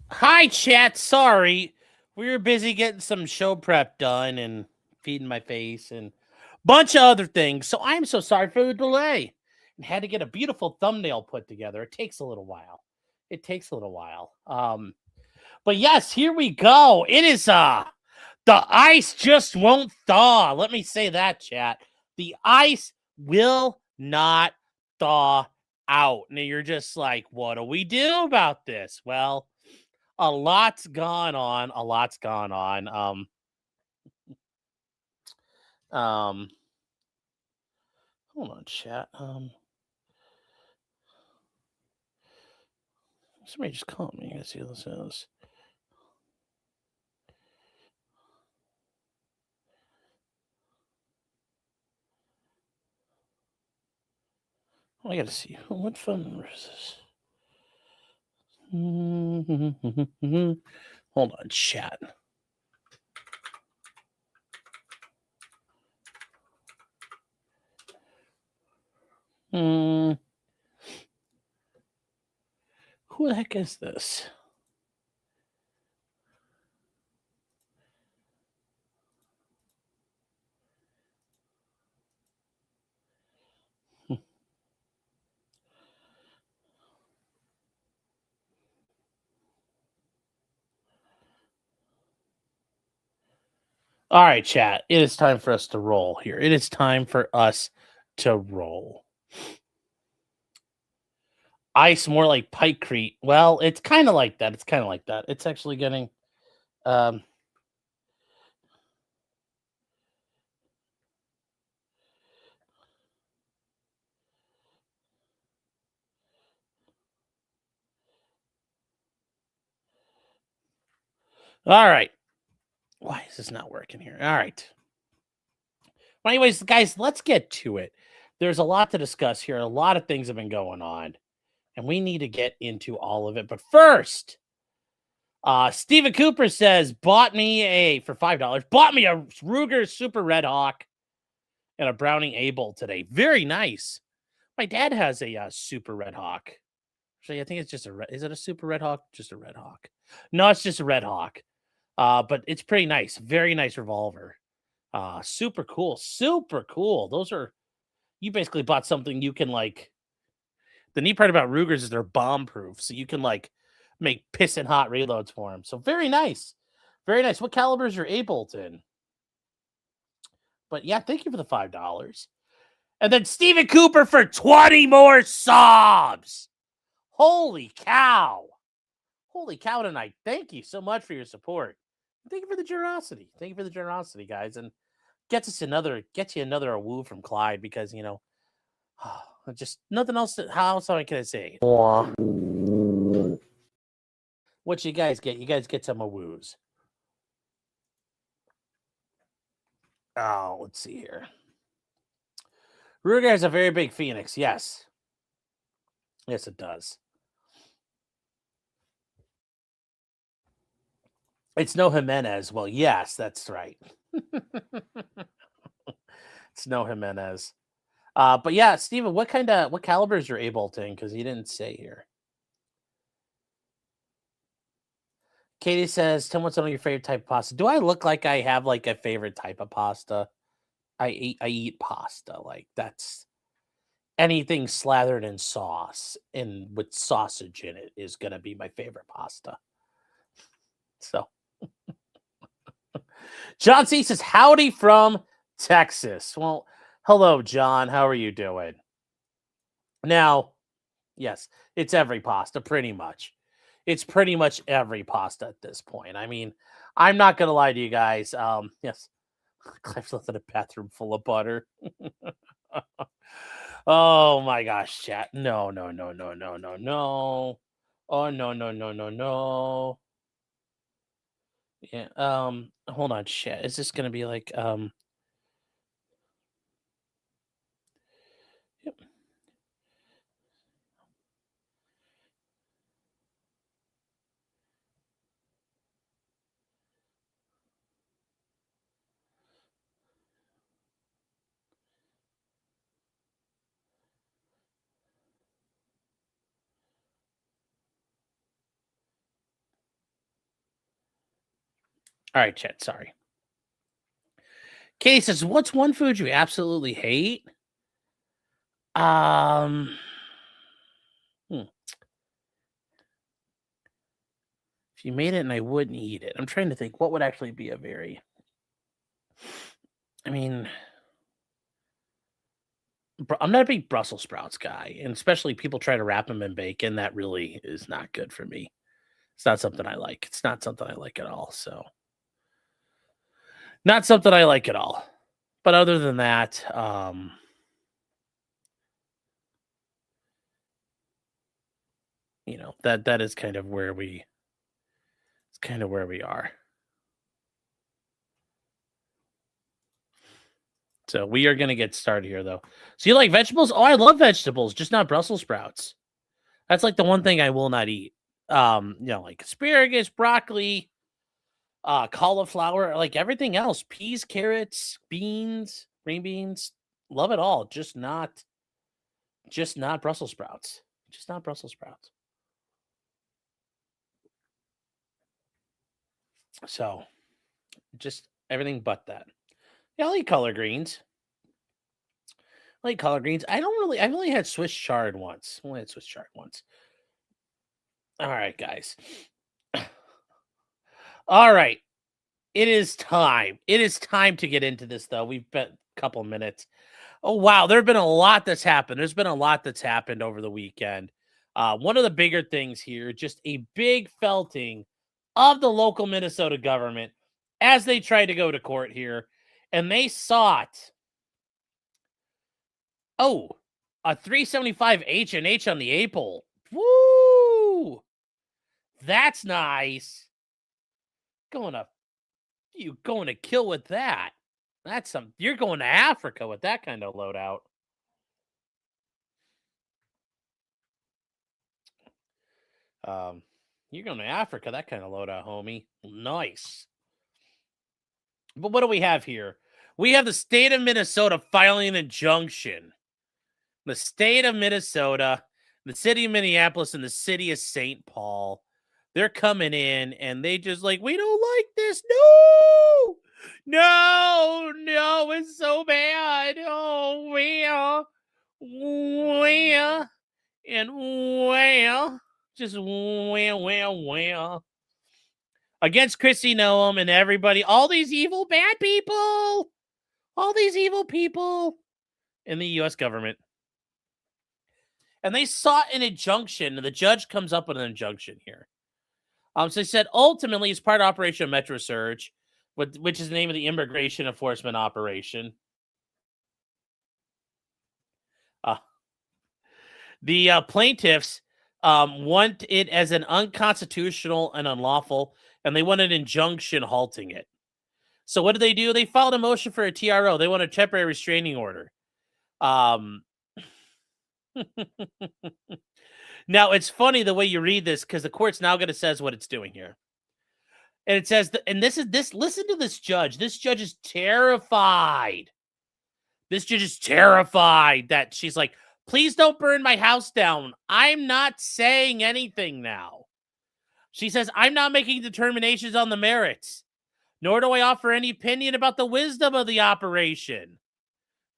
Hi, chat. Sorry. We were busy getting some show prep done and feeding my face and bunch of other things. So I'm so sorry for the delay. And had to get a beautiful thumbnail put together. It takes a little while. It takes a little while. But yes, here we go. It is the ice just won't thaw. Let me say that, chat. The ice will not thaw out. Now you're just like, what do we do about this? Well, a lot's gone on. A lot's gone on. Um, Hold on, chat. Somebody just called me. Let's see what this is. Oh, I gotta see. What phone number is this? Hold on, chat. Who the heck is this? All right, chat. It is time for us to roll here. It is time for us to roll. Ice more like Pikecrete. Well, it's kind of like that. It's kind of like that. It's actually getting um all right. Why is this not working here? All right. Well, anyways, guys, let's get to it. There's a lot to discuss here. A lot of things have been going on, and we need to get into all of it. But first, Stephen Cooper says, bought me for $5, bought me a Ruger Super Red Hawk and a Browning Able today. Very nice. My dad has a Super Red Hawk. Actually, I think it's just is it a Super Red Hawk? Just a Red Hawk. No, it's just a Red Hawk. But it's pretty nice. Very nice revolver. Super cool. Super cool. You basically bought something you can like. The neat part about Rugers is they're bomb proof, so you can like make pissing hot reloads for them. So very nice. Very nice. What calibers are Ableton? But yeah, thank you for the $5. And then Stephen Cooper for 20 more subs. Holy cow. Holy cow tonight. Thank you so much for your support. Thank you for the generosity. Thank you for the generosity, guys. And gets you another woo from Clyde because, just nothing else. How else can I say? What you guys get? You guys get some woos. Oh, let's see here. Ruger has a very big Phoenix. Yes. Yes, it does. It's no Jimenez. Well, yes, that's right. It's no Jimenez. But yeah, Steven, what calibers you're able to? Because you didn't say here. Katie says, "Tim, what's one of your favorite type of pasta?" Do I look like I have like a favorite type of pasta? I eat pasta. Like that's anything slathered in sauce and with sausage in it is gonna be my favorite pasta. So John C says, "Howdy from Texas." Well, hello, John. How are you doing? Now, yes, it's every pasta, pretty much. It's pretty much every pasta at this point. I mean, I'm not gonna lie to you guys. Yes, Cliff's left in a bathroom full of butter. Oh my gosh, chat. No, no, no, no, no, no, no. Oh no, no, no, no, no. Yeah. Hold on, chat. Is this gonna be like yep. All right, chat. Sorry. Katie says, "What's one food you absolutely hate?" Hmm. If you made it and I wouldn't eat it, I'm trying to think what would actually be a very. I mean, I'm not a big Brussels sprouts guy, and especially people try to wrap them in bacon. That really is not good for me. It's not something I like. It's not something I like at all. So, not something I like at all. But other than that, that is kind of where we. It's kind of where we are. So we are going to get started here, though. So you like vegetables? Oh, I love vegetables, just not Brussels sprouts. That's like the one thing I will not eat. Like asparagus, broccoli, cauliflower, like everything else, peas, carrots, beans, green beans, love it all. Just not Brussels sprouts. Just not Brussels sprouts. So just everything but that. Yeah, I like color greens. I've only had Swiss chard once. All right, guys. All right. It is time. It is time to get into this, though. We've been a couple minutes. Oh, wow. There's been a lot that's happened. There's been a lot that's happened over the weekend. One of the bigger things here, just a big felting of the local Minnesota government as they tried to go to court here. And they sought, a 375 H&H on the April. Woo! That's nice. You going to kill with that. You're going to Africa with that kind of loadout. You're going to Africa, that kind of loadout, homie. Nice. But what do we have here? We have the state of Minnesota filing an injunction. The state of Minnesota, the city of Minneapolis, and the city of St. Paul. They're coming in and they just like, we don't like this. No, it's so bad. Oh, well, and well, just well. Against Chrissy Noam and everybody, all these evil bad people, in the U.S. government. And they sought an injunction, and the judge comes up with an injunction here. So they said, ultimately, as part of Operation Metro Surge, which is the name of the immigration enforcement operation, the plaintiffs want it as an unconstitutional and unlawful, and they want an injunction halting it. So what did they do? They filed a motion for a TRO. They want a temporary restraining order. Now, it's funny the way you read this because the court's now going to says what it's doing here. And it says, listen to this judge. This judge is terrified. That she's like, please don't burn my house down. I'm not saying anything now. She says, I'm not making determinations on the merits, nor do I offer any opinion about the wisdom of the operation.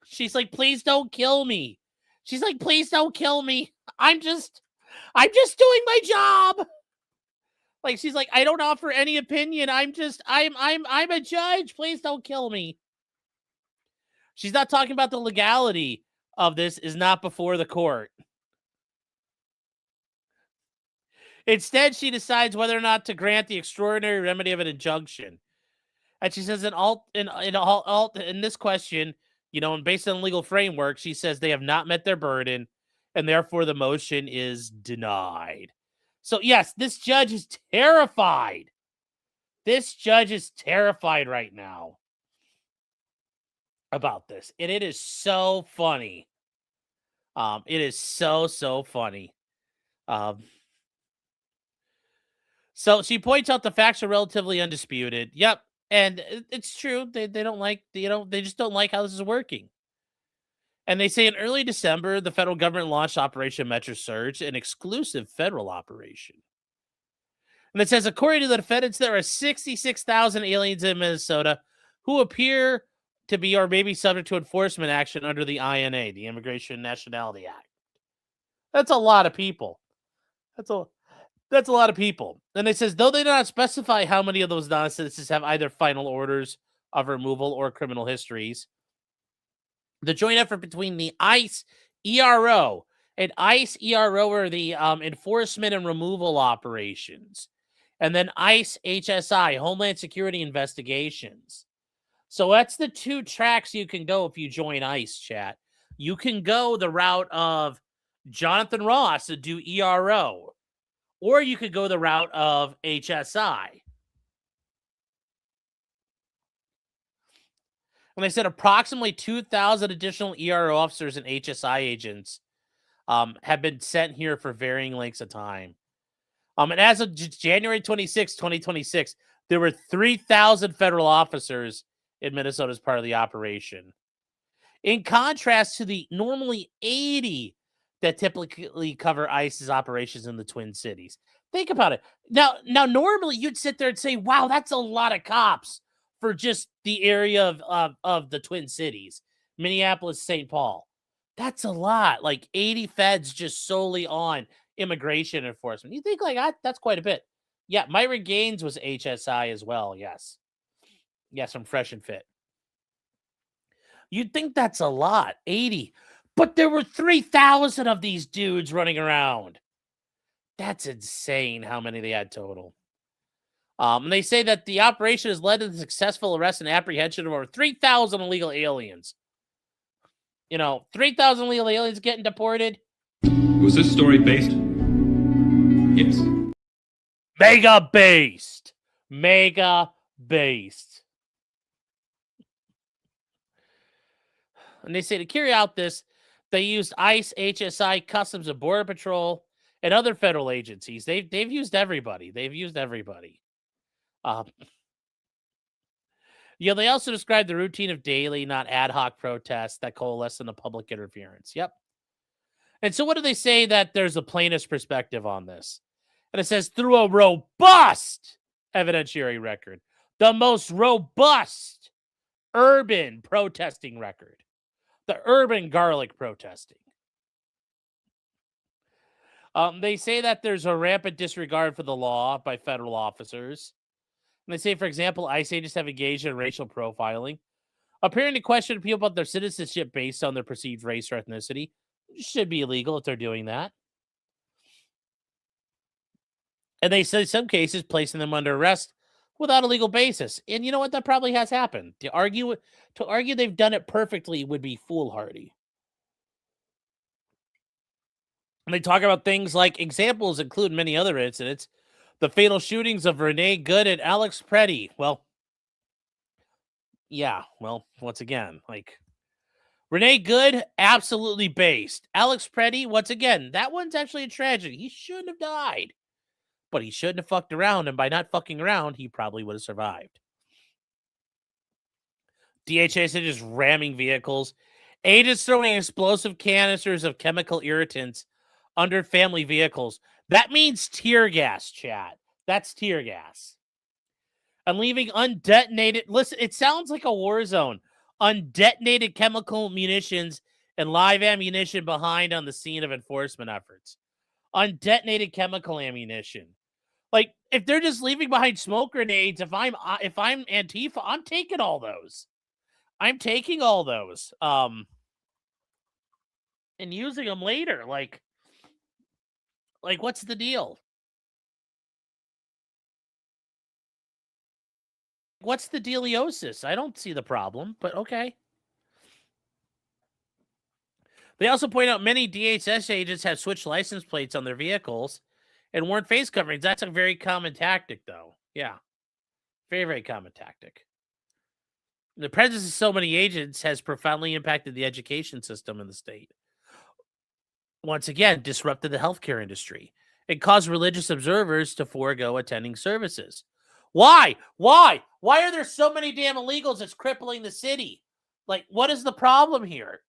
She's like, please don't kill me. I'm just doing my job. Like, she's like, I don't offer any opinion. I'm a judge. Please don't kill me. She's not talking about the legality of this is not before the court. Instead, she decides whether or not to grant the extraordinary remedy of an injunction. And she says in this question, and based on legal framework, she says they have not met their burden, and therefore the motion is denied. So, yes, this judge is terrified. This judge is terrified right now about this. And it is so funny. It is so funny. So she points out the facts are relatively undisputed. Yep. And it's true. They don't like, they just don't like how this is working. And they say in early December, the federal government launched Operation Metro Surge, an exclusive federal operation. And it says, according to the defendants, there are 66,000 aliens in Minnesota who appear to be or may be subject to enforcement action under the INA, the Immigration and Nationality Act. That's a lot of people. That's a lot of people. And it says, though they do not specify how many of those non-citizens have either final orders of removal or criminal histories, the joint effort between the ICE ERO and ICE ERO are the enforcement and removal operations, and then ICE HSI, Homeland Security Investigations. So that's the two tracks you can go if you join ICE, chat. You can go the route of Jonathan Ross to do ERO, or you could go the route of HSI. And they said approximately 2,000 additional ERO officers and HSI agents have been sent here for varying lengths of time. And as of January 26, 2026, there were 3,000 federal officers in Minnesota as part of the operation. In contrast to the normally 80 that typically cover ICE's operations in the Twin Cities. Think about it. Now, normally you'd sit there and say, wow, that's a lot of cops for just the area of the Twin Cities, Minneapolis, St. Paul. That's a lot. Like 80 feds just solely on immigration enforcement. You think like that's quite a bit. Yeah, Myron Gaines was HSI as well. Yes. Yes, I'm fresh and fit. You'd think that's a lot, 80. But there were 3,000 of these dudes running around. That's insane how many they had total. And they say that the operation has led to the successful arrest and apprehension of over 3,000 illegal aliens. 3,000 illegal aliens getting deported. Was this story based? Yes. Mega based. Mega based. And they say to carry out this, they used ICE, HSI, Customs and Border Patrol, and other federal agencies. They've used everybody. They also described the routine of daily, not ad hoc protests that coalesce into public interference. Yep. And so what do they say that there's a plaintiff's perspective on this? And it says, through a robust evidentiary record, the most robust urban protesting record, the urban garlic protesting. They say that there's a rampant disregard for the law by federal officers. And they say, for example, ICE agents have engaged in racial profiling, appearing to question people about their citizenship based on their perceived race or ethnicity. It should be illegal if they're doing that. And they say in some cases placing them under arrest without a legal basis. And you know what? That probably has happened. To argue they've done it perfectly would be foolhardy. And they talk about things like examples include many other incidents. The fatal shootings of Renee Good and Alex Preddy. Well, yeah. Well, once again, like Renee Good, absolutely based. Alex Preddy, once again, that one's actually a tragedy. He shouldn't have died. But he shouldn't have fucked around, and by not fucking around, he probably would have survived. DHS are just ramming vehicles. Agents throwing explosive canisters of chemical irritants under family vehicles. That means tear gas, chat. That's tear gas. And leaving undetonated... Listen, it sounds like a war zone. Undetonated chemical munitions and live ammunition behind on the scene of enforcement efforts. Undetonated chemical ammunition. Like, if they're just leaving behind smoke grenades, if I'm Antifa, I'm taking all those. I'm taking all those. And using them later. Like what's the deal? What's the dealiosis? I don't see the problem, but okay. They also point out many DHS agents have switched license plates on their vehicles and worn face coverings. That's a very common tactic, though. Yeah. Very, very common tactic. The presence of so many agents has profoundly impacted the education system in the state. Once again, disrupted the healthcare industry and caused religious observers to forego attending services. Why? Why are there so many damn illegals that's crippling the city? Like, what is the problem here?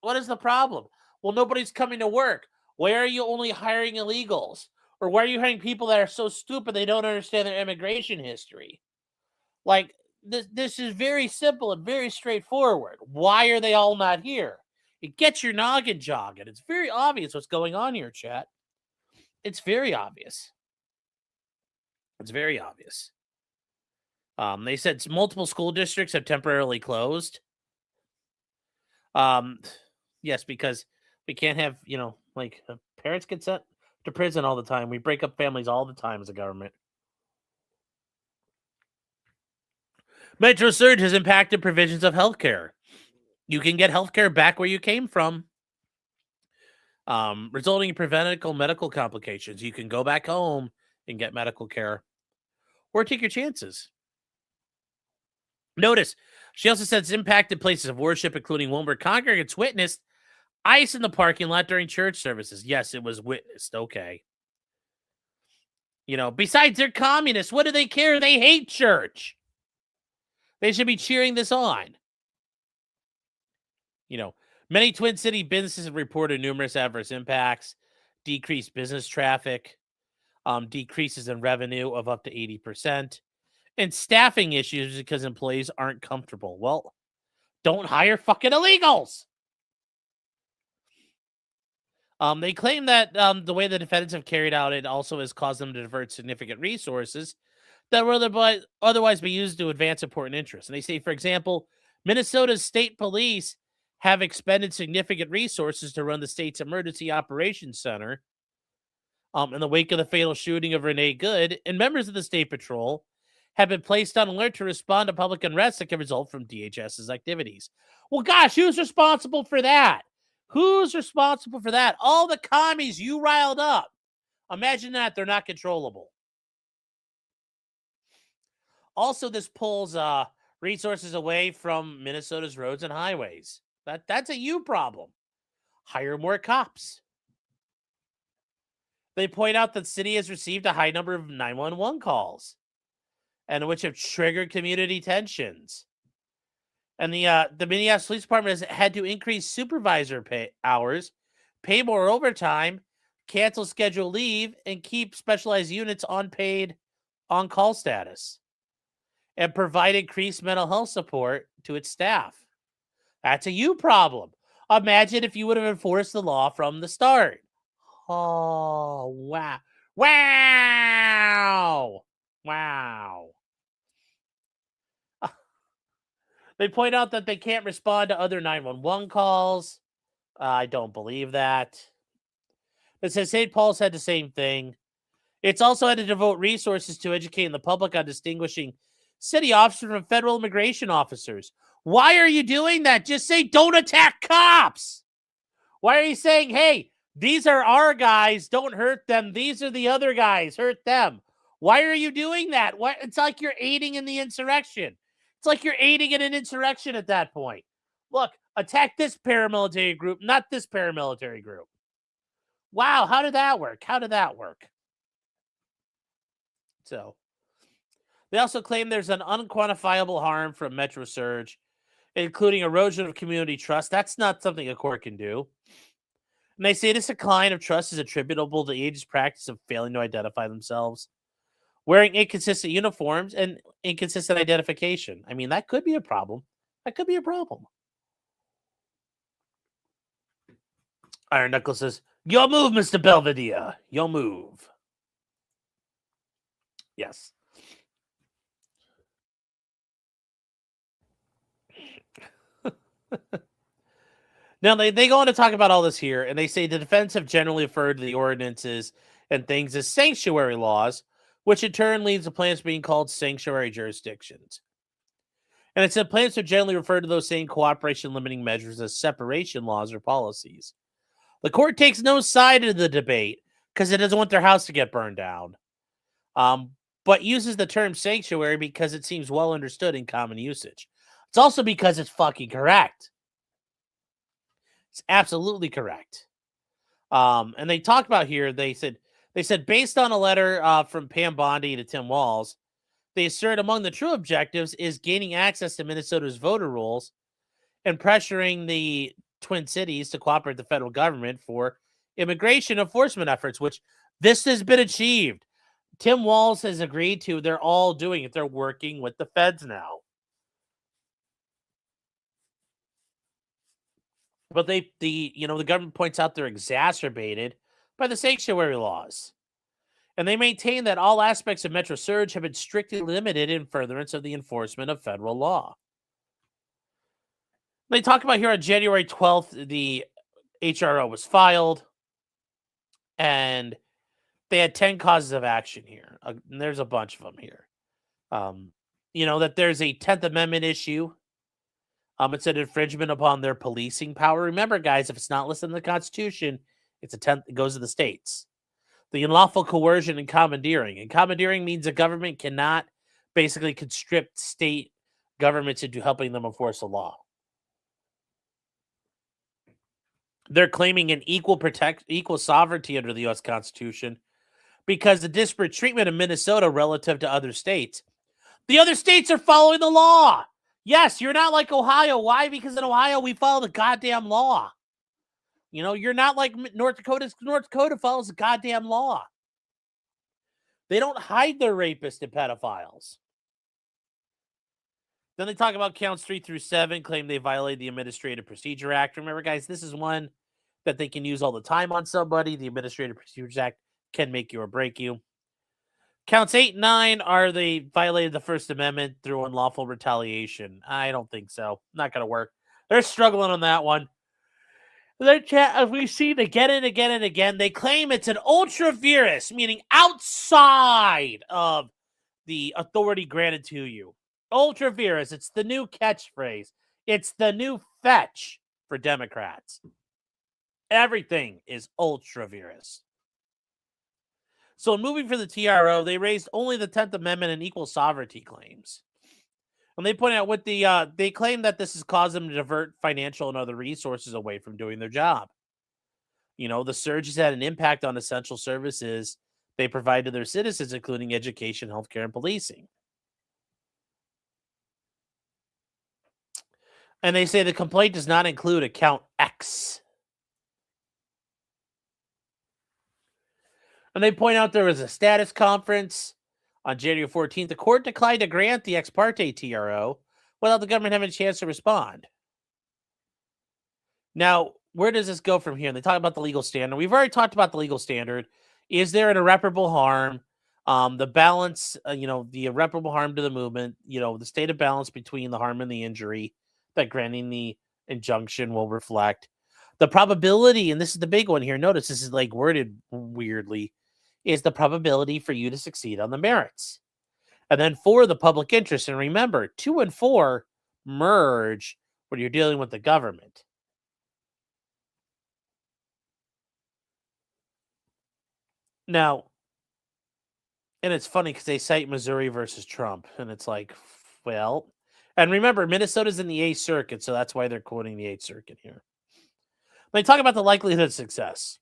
What is the problem? Well, nobody's coming to work. Why are you only hiring illegals? Or why are you hiring people that are so stupid they don't understand their immigration history? Like, this is very simple and very straightforward. Why are they all not here? It gets your noggin jogging. It's very obvious what's going on here, chat. It's very obvious. It's very obvious. They said multiple school districts have temporarily closed. Yes, because we can't have, parents get sent to prison all the time. We break up families all the time as a government. Metro surge has impacted provisions of healthcare. You can get healthcare back where you came from, resulting in preventable medical complications. You can go back home and get medical care, or take your chances. Notice, she also said it's impacted places of worship, including one where congregants witnessed ice in the parking lot during church services. Yes, it was witnessed. Okay. Besides, they're communists. What do they care? They hate church. They should be cheering this on. Many Twin City businesses have reported numerous adverse impacts, decreased business traffic, decreases in revenue of up to 80%, and staffing issues because employees aren't comfortable. Well, don't hire fucking illegals. They claim that the way the defendants have carried out it also has caused them to divert significant resources that would otherwise be used to advance important interests. And they say, for example, Minnesota's state police have expended significant resources to run the state's emergency operations center in the wake of the fatal shooting of Renee Good, and members of the state patrol have been placed on alert to respond to public unrest that can result from DHS's activities. Well, gosh, who's responsible for that? Who's responsible for that? All the commies you riled up. Imagine that. They're not controllable. Also, this pulls resources away from Minnesota's roads and highways. That's a you problem. Hire more cops. They point out that the city has received a high number of 911 calls, and which have triggered community tensions. And the Minneapolis Police Department has had to increase supervisor pay hours, pay more overtime, cancel scheduled leave, and keep specialized units on paid on-call status, and provide increased mental health support to its staff. That's a you problem. Imagine if you would have enforced the law from the start. Oh, wow. Wow. Wow. They point out that they can't respond to other 911 calls. I don't believe that. It says St. Paul's had the same thing. It's also had to devote resources to educating the public on distinguishing city officers from federal immigration officers. Why are you doing that? Just say, don't attack cops. Why are you saying, hey, these are our guys, don't hurt them. These are the other guys, hurt them. Why are you doing that? Why? It's like you're aiding in the insurrection. It's like you're aiding in an insurrection at that point. Look, attack this paramilitary group, not this paramilitary group. Wow, how did that work? How did that work? So, they also claim there's an unquantifiable harm from Metro Surge, including erosion of community trust. That's not something a court can do. And they say this decline of trust is attributable to the agency's practice of failing to identify themselves, wearing inconsistent uniforms, and inconsistent identification. I mean, that could be a problem. That could be a problem. Iron Knuckle says, your move, Mr. Belvedere. Your move. Yes. Now, they go on to talk about all this here, and they say the defense have generally referred to the ordinances and things as sanctuary laws, which in turn leads to plans being called sanctuary jurisdictions. And it said plans are generally referred to those same cooperation limiting measures as separation laws or policies. The court takes no side in the debate because it doesn't want their house to get burned down, but uses the term sanctuary because it seems well understood in common usage. It's also because it's fucking correct. It's absolutely correct. And they talked about here, they said based on a letter from Pam Bondi to Tim Walz, they assert among the true objectives is gaining access to Minnesota's voter rolls and pressuring the Twin Cities to cooperate with the federal government for immigration enforcement efforts, which this has been achieved. Tim Walz has agreed to. They're all doing it. They're working with the feds now. But the government points out they're exacerbated by the sanctuary laws. And they maintain that all aspects of Metro Surge have been strictly limited in furtherance of the enforcement of federal law. They talk about here on January 12th, the HRO was filed, and they had 10 causes of action here. And there's a bunch of them here. That there's a 10th Amendment issue. It's an infringement upon their policing power. Remember, guys, if it's not listed in the Constitution, it's it goes to the states. The unlawful coercion and commandeering. And commandeering means a government cannot basically constrict state governments into helping them enforce the law. They're claiming an equal sovereignty under the U.S. Constitution because the disparate treatment of Minnesota relative to other states. The other states are following the law. Yes, you're not like Ohio. Why? Because in Ohio, we follow the goddamn law. You're not like North Dakota. North Dakota follows the goddamn law. They don't hide their rapists and pedophiles. Then they talk about counts 3 through 7, claim they violated the Administrative Procedure Act. Remember, guys, this is one that they can use all the time on somebody. The Administrative Procedure Act can make you or break you. Counts 8 and 9 are they violated the First Amendment through unlawful retaliation. I don't think so. Not going to work. They're struggling on that one. We've seen again and again and again. They claim it's an ultra vires, meaning outside of the authority granted to you. Ultra vires. It's the new catchphrase. It's the new fetch for Democrats. Everything is ultra vires. So in moving for the TRO, they raised only the 10th Amendment and equal sovereignty claims. And they point out they claim that this has caused them to divert financial and other resources away from doing their job. The surge has had an impact on essential services they provide to their citizens, including education, healthcare, and policing. And they say the complaint does not include account X. And they point out there was a status conference on January 14th. The court declined to grant the ex parte TRO without the government having a chance to respond. Now, where does this go from here? They talk about the legal standard. We've already talked about the legal standard. Is there an irreparable harm? The balance, the irreparable harm to the movement, the state of balance between the harm and the injury that granting the injunction will reflect. The probability, and this is the big one here, notice this is like worded weirdly, is the probability for you to succeed on the merits. And then 4, the public interest. And remember, 2 and 4 merge when you're dealing with the government. Now, and it's funny because they cite Missouri versus Trump. And it's like, well, and remember, Minnesota's in the 8th Circuit, so that's why they're quoting the 8th Circuit here. They talk about the likelihood of success.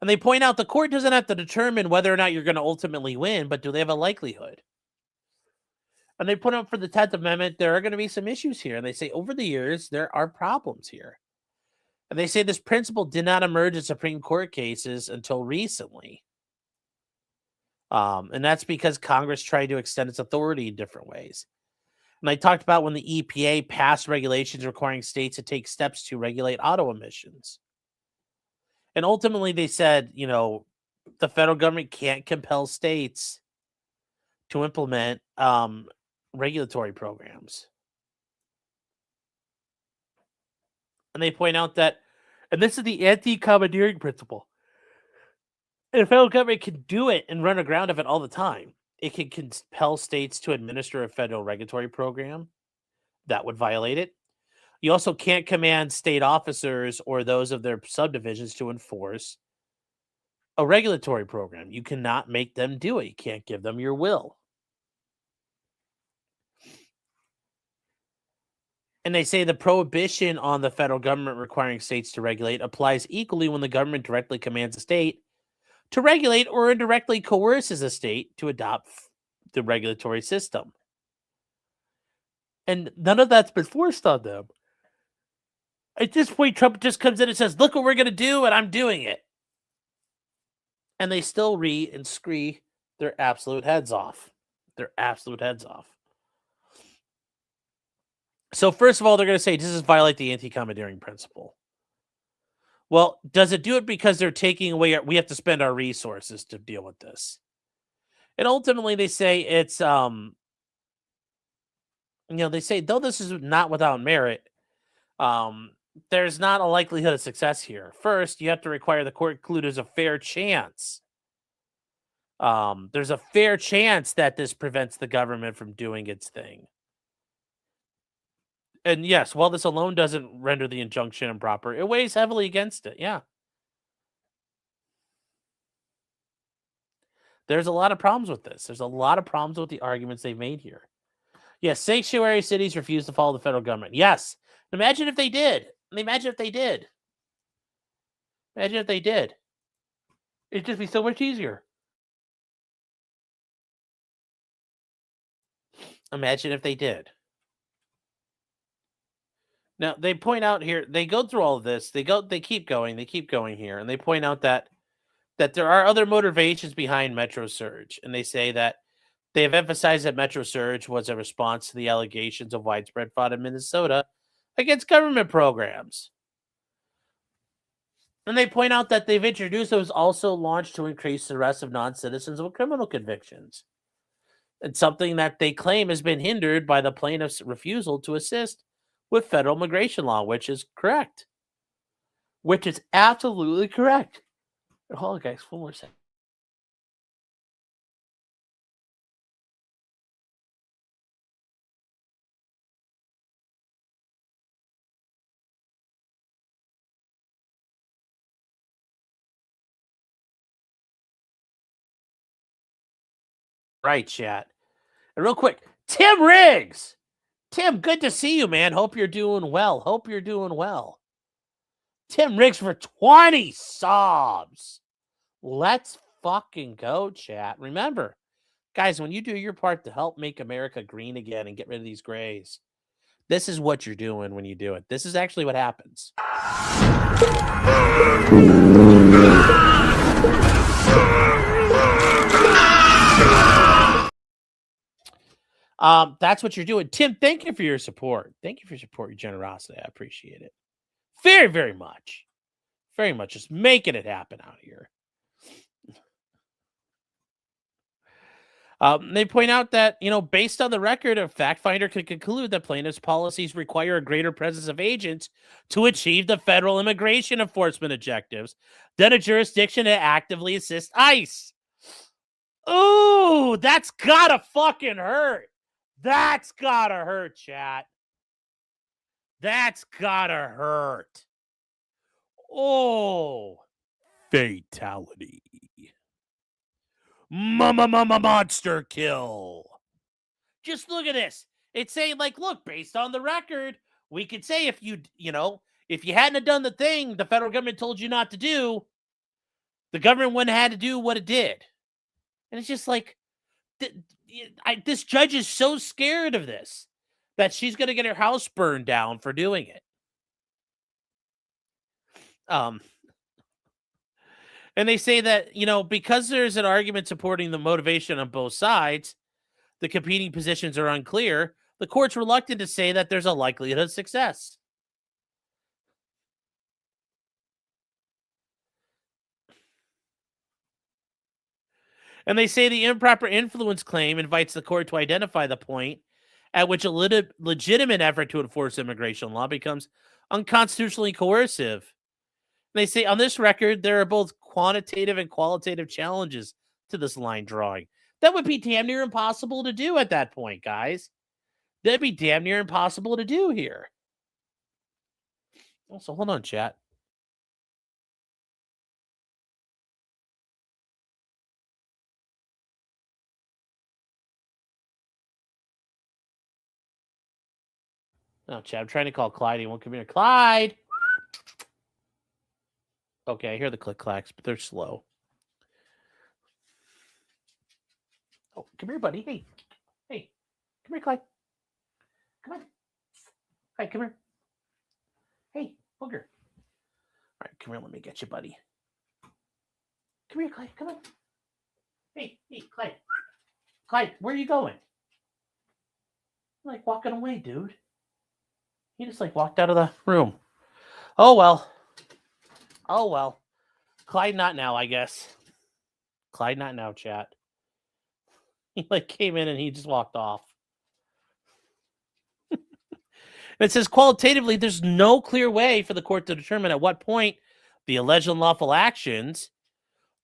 And they point out the court doesn't have to determine whether or not you're going to ultimately win, but do they have a likelihood? And they put up for the 10th Amendment, there are going to be some issues here. And they say over the years, there are problems here. And they say this principle did not emerge in Supreme Court cases until recently. And that's because Congress tried to extend its authority in different ways. And I talked about when the EPA passed regulations requiring states to take steps to regulate auto emissions. And ultimately they said, the federal government can't compel states to implement regulatory programs. And they point out that, and this is the anti-commandeering principle. And the federal government can do it and run aground of it all the time. It can compel states to administer a federal regulatory program. That would violate it. You also can't command state officers or those of their subdivisions to enforce a regulatory program. You cannot make them do it. You can't give them your will. And they say the prohibition on the federal government requiring states to regulate applies equally when the government directly commands a state to regulate or indirectly coerces a state to adopt the regulatory system. And none of that's been forced on them. At this point, Trump just comes in and says, look what we're going to do, and I'm doing it. And they still read and scree their absolute heads off. Their absolute heads off. So first of all, they're going to say, does this violate the anti-commandeering principle? Well, does it do it because they're taking away, we have to spend our resources to deal with this? And ultimately they say it's, they say, though this is not without merit, there's not a likelihood of success here. First, you have to require the court conclude there's a fair chance. There's a fair chance that this prevents the government from doing its thing. And yes, while this alone doesn't render the injunction improper, it weighs heavily against it. Yeah. There's a lot of problems with this. There's a lot of problems with the arguments they've made here. Yes, sanctuary cities refuse to follow the federal government. Yes. Imagine if they did. Imagine if they did. Imagine if they did. It'd just be so much easier. Imagine if they did. Now, they point out here, they go through all of this. They keep going here, and they point out that there are other motivations behind Metro Surge, and they say that they have emphasized that Metro Surge was a response to the allegations of widespread fraud in Minnesota against government programs. And they point out that they've introduced, it was also launched to increase the arrest of non-citizens with criminal convictions. It's something that they claim has been hindered by the plaintiff's refusal to assist with federal immigration law, which is correct. Which is absolutely correct. Hold on, guys, one more second. Right, chat. And real quick, Tim Riggs. Tim, good to see you, man. Hope you're doing well. Tim Riggs for 20 subs. Let's fucking go, chat. Remember, guys, when you do your part to help make America green again and get rid of these grays, this is what you're doing when you do it. This is actually what happens. That's what you're doing. Tim, thank you for your support. Your generosity. I appreciate it. Very, very much. Very much. Just making it happen out here. They point out that, based on the record, a fact finder could conclude that plaintiffs' policies require a greater presence of agents to achieve the federal immigration enforcement objectives than a jurisdiction to actively assist ICE. Ooh, that's gotta fucking hurt. That's gotta hurt, chat. That's gotta hurt. Oh, fatality. Monster kill. Just look at this. It's saying, look, based on the record, we could say if you hadn't have done the thing the federal government told you not to do, the government wouldn't have had to do what it did. And it's just this judge is so scared of this that she's going to get her house burned down for doing it. And they say that, because there's an argument supporting the motivation on both sides, the competing positions are unclear, the court's reluctant to say that there's a likelihood of success. And they say the improper influence claim invites the court to identify the point at which a legitimate effort to enforce immigration law becomes unconstitutionally coercive. And they say on this record, there are both quantitative and qualitative challenges to this line drawing. That would be damn near impossible to do at that point, guys. That'd be damn near impossible to do here. Also, hold on, chat. No, chat, I'm trying to call Clyde. He won't come here. Clyde! Okay, I hear the click-clacks, but they're slow. Oh, come here, buddy. Hey. Hey. Come here, Clyde. Come on. Clyde, come here. Hey. Booger. All right, come here. Let me get you, buddy. Come here, Clyde. Come on. Hey, Clyde. Clyde, where are you going? You're like walking away, dude. He just like walked out of the room. Oh, well. Clyde not now, I guess. Clyde not now, chat. He like came in and he just walked off. And it says qualitatively, there's no clear way for the court to determine at what point the alleged unlawful actions,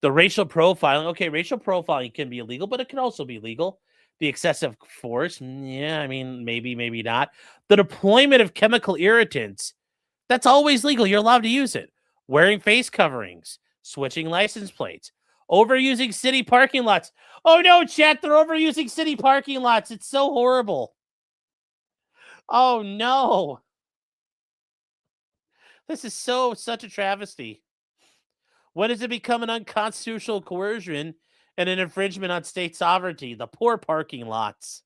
the racial profiling. Okay, racial profiling can be illegal, but it can also be legal. The excessive force, yeah, I mean, maybe not. The deployment of chemical irritants, that's always legal. You're allowed to use it. Wearing face coverings, switching license plates, overusing city parking lots. Oh no, chat, they're overusing city parking lots. It's so horrible. Oh no. This is such a travesty. When does it become an unconstitutional coercion and an infringement on state sovereignty? The poor parking lots.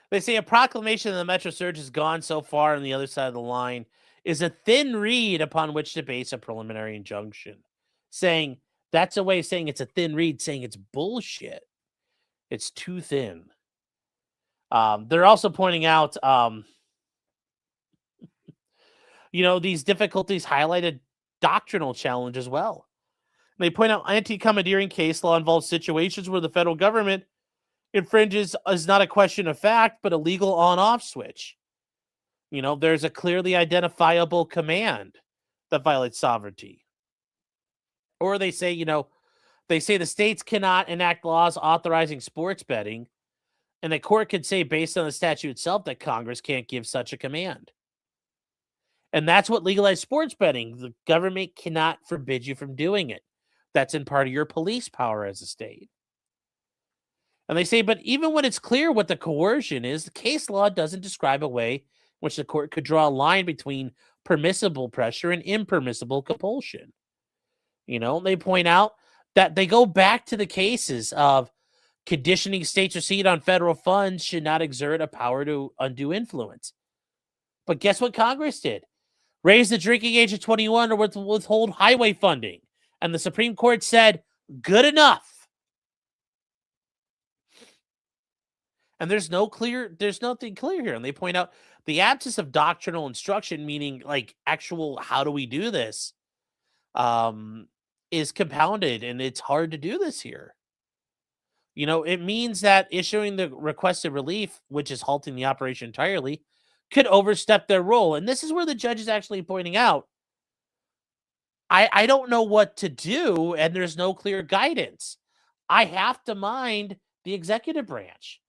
They say a proclamation that the Metro Surge has gone so far on the other side of the line is a thin reed upon which to base a preliminary injunction. Saying that's a way of saying it's a thin reed, saying it's bullshit. It's too thin. They're also pointing out, these difficulties highlight a doctrinal challenge as well. They point out anti-commandeering case law involves situations where the federal government infringes is not a question of fact, but a legal on-off switch. There's a clearly identifiable command that violates sovereignty. Or they say, the states cannot enact laws authorizing sports betting, and the court could say, based on the statute itself, that Congress can't give such a command. And that's what legalized sports betting. The government cannot forbid you from doing it. That's in part of your police power as a state. And they say, but even when it's clear what the coercion is, the case law doesn't describe a way in which the court could draw a line between permissible pressure and impermissible compulsion. They point out that they go back to the cases of conditioning states' receipt on federal funds should not exert a power to undue influence. But guess what Congress did? Raise the drinking age to 21 or withhold highway funding. And the Supreme Court said, good enough. And there's nothing clear here. And they point out the absence of doctrinal instruction, meaning like actual, how do we do this, is compounded, and it's hard to do this here. It means that issuing the requested relief, which is halting the operation entirely, could overstep their role. And this is where the judge is actually pointing out, I don't know what to do, and there's no clear guidance. I have to mind the executive branch.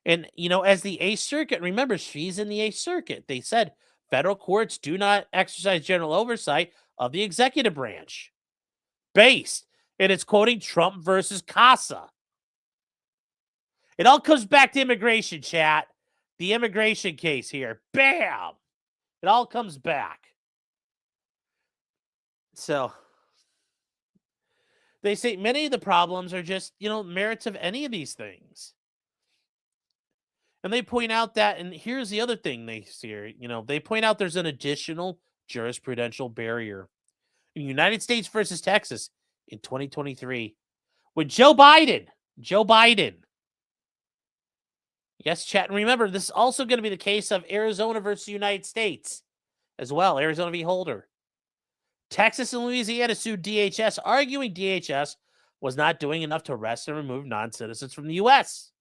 And, as the 8th Circuit, remember, she's in the 8th Circuit. They said federal courts do not exercise general oversight of the executive branch. And it's quoting Trump versus Casa. It all comes back to immigration, chat. The immigration case here. Bam! It all comes back. So they say many of the problems are just, merits of any of these things. And they point out that, and here's the other thing they see, they point out there's an additional jurisprudential barrier. In United States versus Texas in 2023, when Joe Biden, yes, chat, and remember, this is also going to be the case of Arizona versus United States as well, Arizona v. Holder. Texas and Louisiana sued DHS, arguing DHS was not doing enough to arrest and remove non-citizens from the U.S.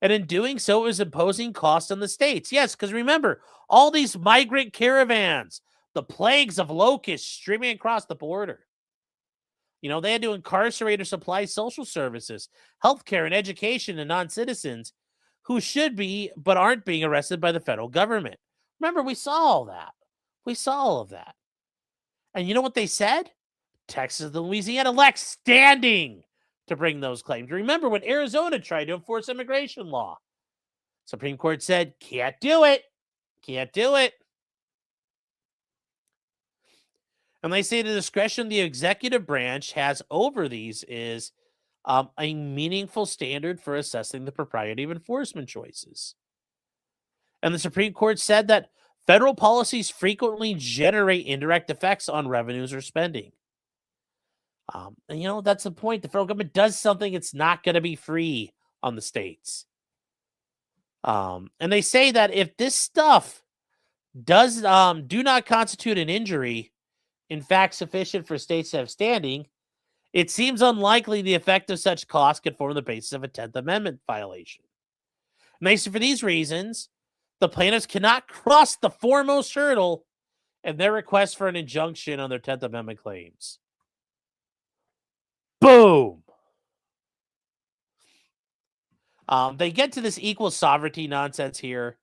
And in doing so, it was imposing costs on the states. Yes, because remember, all these migrant caravans, the plagues of locusts streaming across the border. They had to incarcerate or supply social services, healthcare, and education to non-citizens who should be but aren't being arrested by the federal government. Remember, we saw all that. And you know what they said? Texas and Louisiana lack standing to bring those claims. Remember when Arizona tried to enforce immigration law? Supreme Court said, can't do it. And they say the discretion the executive branch has over these is a meaningful standard for assessing the propriety of enforcement choices. And the Supreme Court said that federal policies frequently generate indirect effects on revenues or spending. And that's the point. The federal government does something, it's not going to be free on the states. And they say that if this stuff does do not constitute an injury, in fact, sufficient for states to have standing, it seems unlikely the effect of such costs could form the basis of a 10th Amendment violation. And they say for these reasons, the plaintiffs cannot cross the foremost hurdle in their request for an injunction on their 10th Amendment claims. Boom! They get to this equal sovereignty nonsense here.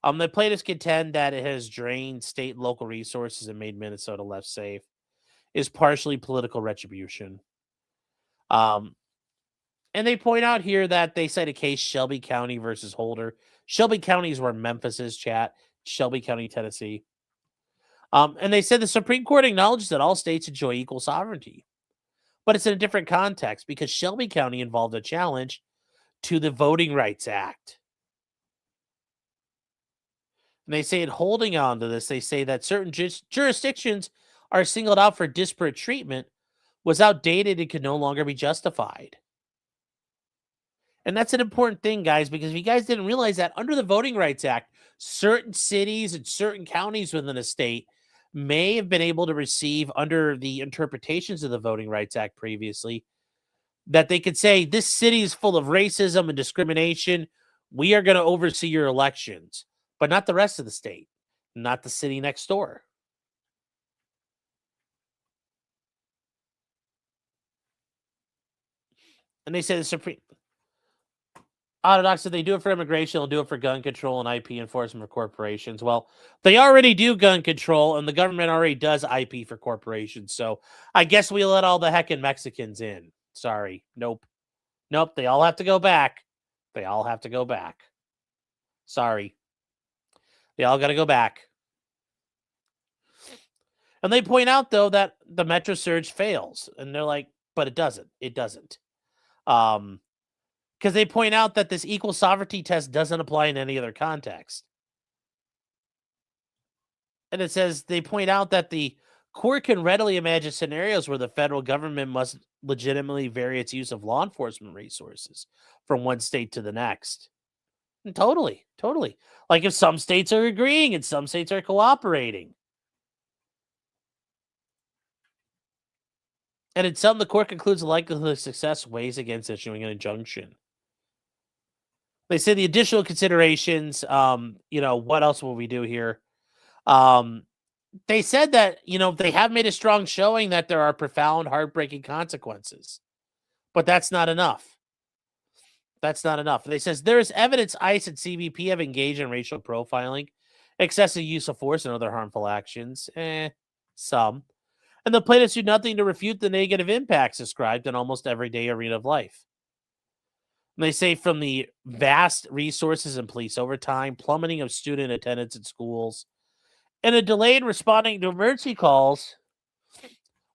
The plaintiffs contend that it has drained state and local resources and made Minnesota less safe, is partially political retribution. And they point out here that they cite a case, Shelby County versus Holder. Shelby County is where Memphis is, chat. Shelby County, Tennessee. And they said the Supreme Court acknowledges that all states enjoy equal sovereignty. But it's in a different context because Shelby County involved a challenge to the Voting Rights Act. And they say in holding on to this, they say that certain jurisdictions are singled out for disparate treatment was outdated and could no longer be justified. And that's an important thing, guys, because if you guys didn't realize that under the Voting Rights Act, certain cities and certain counties within a state may have been able to receive, under the interpretations of the Voting Rights Act previously, that they could say, this city is full of racism and discrimination. We are going to oversee your elections, but not the rest of the state, not the city next door. And they say the Supreme Autodox said they do it for immigration, they'll do it for gun control and IP enforcement for corporations. Well, they already do gun control, and the government already does IP for corporations. So I guess we let all the heckin' Mexicans in. Sorry. Nope. They all have to go back. They all have to go back. Sorry. They all got to go back. And they point out, though, that the Metro Surge fails. And they're like, but it doesn't. It doesn't. Because they point out that this equal sovereignty test doesn't apply in any other context. And it says, they point out that the court can readily imagine scenarios where the federal government must legitimately vary its use of law enforcement resources from one state to the next. And totally. Like if some states are agreeing and some states are cooperating. And in some, the court concludes the likelihood of success weighs against issuing an injunction. They say the additional considerations, what else will we do here? They said that, they have made a strong showing that there are profound, heartbreaking consequences. But that's not enough. They says there is evidence ICE and CBP have engaged in racial profiling, excessive use of force, and other harmful actions. Some. And the plaintiffs do nothing to refute the negative impacts described in almost everyday arena of life. And they say from the vast resources in police overtime, plummeting of student attendance at schools, and a delay in responding to emergency calls.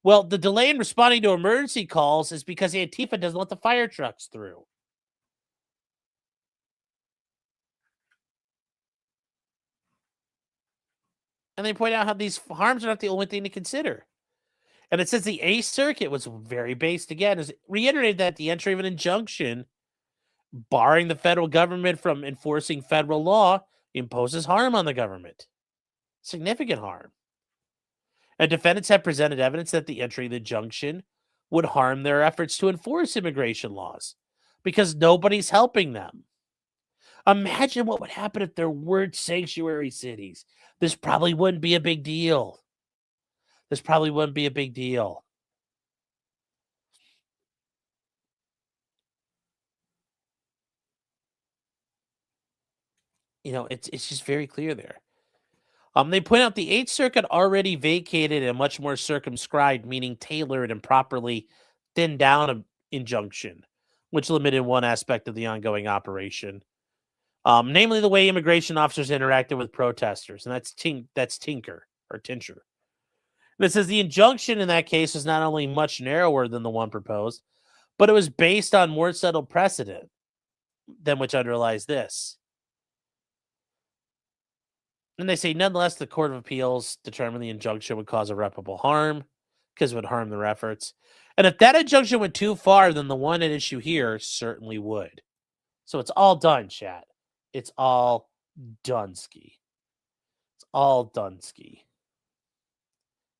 Well, the delay in responding to emergency calls is because Antifa doesn't let the fire trucks through. And they point out how these harms are not the only thing to consider. And it says the Eighth Circuit was very based again, is reiterated that the entry of an injunction barring the federal government from enforcing federal law imposes harm on the government. Significant harm. And defendants have presented evidence that the entry of the injunction would harm their efforts to enforce immigration laws because nobody's helping them. Imagine what would happen if there weren't sanctuary cities. This probably wouldn't be a big deal. It's just very clear there. They point out the Eighth Circuit already vacated a much more circumscribed, meaning tailored and properly thinned down an injunction, which limited one aspect of the ongoing operation, namely the way immigration officers interacted with protesters, and that's tincture. This says the injunction in that case was not only much narrower than the one proposed, but it was based on more settled precedent than which underlies this. And they say, nonetheless, the Court of Appeals determined the injunction would cause irreparable harm because it would harm their efforts. And if that injunction went too far, then the one at issue here certainly would. So it's all done, chat. It's all done-ski. It's all done-ski.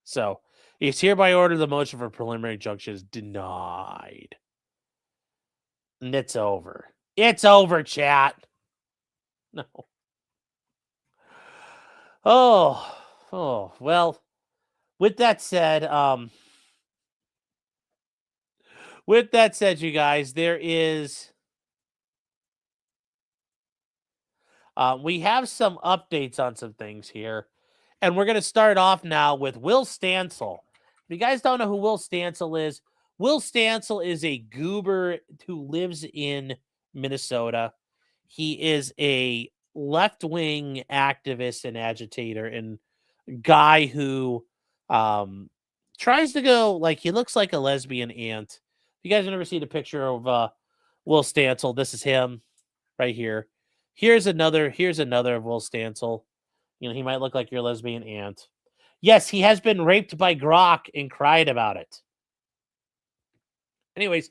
So it's hereby ordered the motion for preliminary injunction is denied. And it's over. It's over, chat. No. Oh, well, with that said, you guys, there is, we have some updates on some things here, and we're going to start off now with Will Stancil. If you guys don't know who Will Stancil is a goober who lives in Minnesota. He is a left-wing activist and agitator and guy who tries to go, like, he looks like a lesbian aunt. If you guys have never seen a picture of Will Stancil, this is him right here. Here's another of Will Stancil. You know, he might look like your lesbian aunt. Yes, he has been raped by Grok and cried about it. Anyways,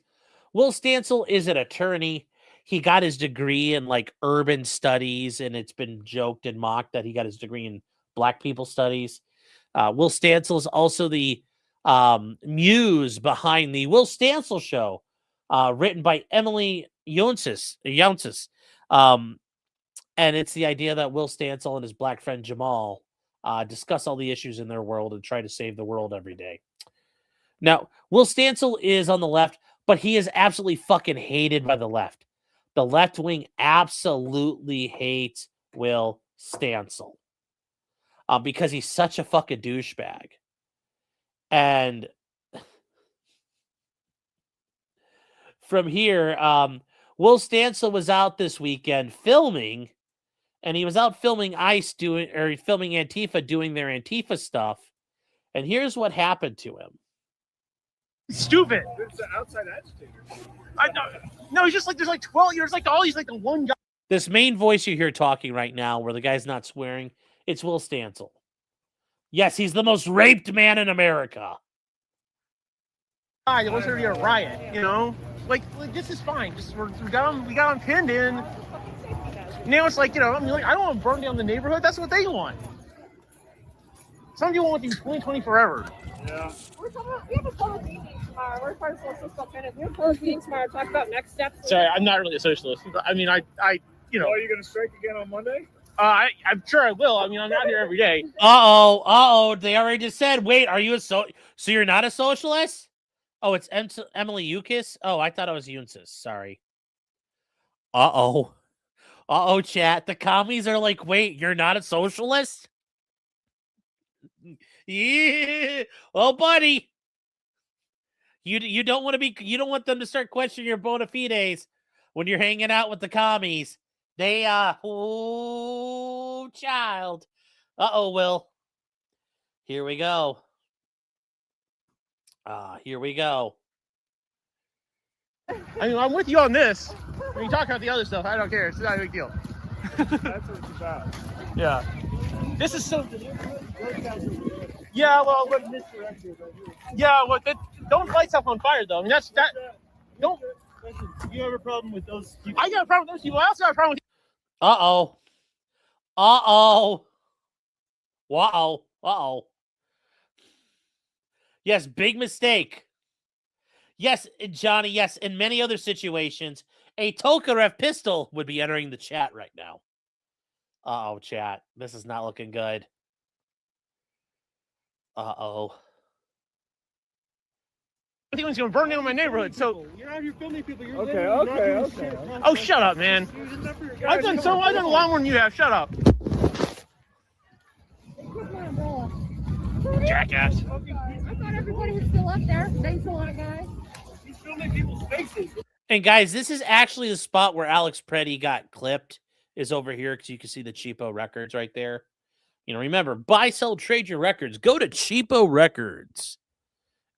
Will Stancil is an attorney. He got his degree in like urban studies, and it's been joked and mocked that he got his degree in Black people studies. Will Stancil is also the muse behind the Will Stancil Show, written by Emily Younces. And it's the idea that Will Stancil and his Black friend Jamal discuss all the issues in their world and try to save the world every day. Now, Will Stancil is on the left, but he is absolutely fucking hated by the left. The left wing absolutely hates Will Stancil because he's such a fucking douchebag. And from here, Will Stancil was out this weekend filming, and he was out filming filming Antifa doing their Antifa stuff. And here's what happened to him. Stupid. It's the outside agitator. I know. No, he's just like, there's like 12 years, like all he's like the one guy. This main voice you hear talking right now, where the guy's not swearing, it's Will Stancil. Yes, he's the most raped man in America. It was going to be a riot, you know? Like this is fine. Just we got him pinned in. Now it's like, you know, I mean, like, I don't want to burn down the neighborhood. That's what they want. Some people want these 2020 forever. Yeah. We have a public meeting tomorrow. We're part of Social Independent. We have a public meeting tomorrow to talk about next steps. Sorry, I'm not really a socialist. I mean, I you know. Oh, are you going to strike again on Monday? I'm sure I will. I mean, I'm out here every day. They already just said, wait, are you so you're not a socialist? Oh, it's Emily Yukis? Oh, I thought it was Yunsis. Sorry. Chat. The commies are like, wait, you're not a socialist? Yeah. Oh, buddy. You don't want them to start questioning your bona fides when you're hanging out with the commies. They oh child. Will. Here we go. Here we go. I mean, I'm with you on this. When you talk about the other stuff, I don't care. It's not a big deal. That's what it's about. Yeah. This is so. Yeah, well, don't light stuff on fire, though. I mean, that. Don't. Listen, you have a problem with those people? I got a problem with those people. I also got a problem with. Yes, big mistake. Yes, Johnny, yes, in many other situations, a Tokarev pistol would be entering the chat right now. Chat. This is not looking good. Anyone's going to burn down my neighborhood, so... You're out here filming people. You're Okay. Oh, shut up, man. I've done a lot more than you have. Shut up. Jackass. I thought everybody was still up there. Thanks a lot, guys. He's filming people's faces. And guys, this is actually the spot where Alex Preddy got clipped, is over here, because you can see the cheapo records right there. Remember, buy, sell, trade your records. Go to Cheapo Records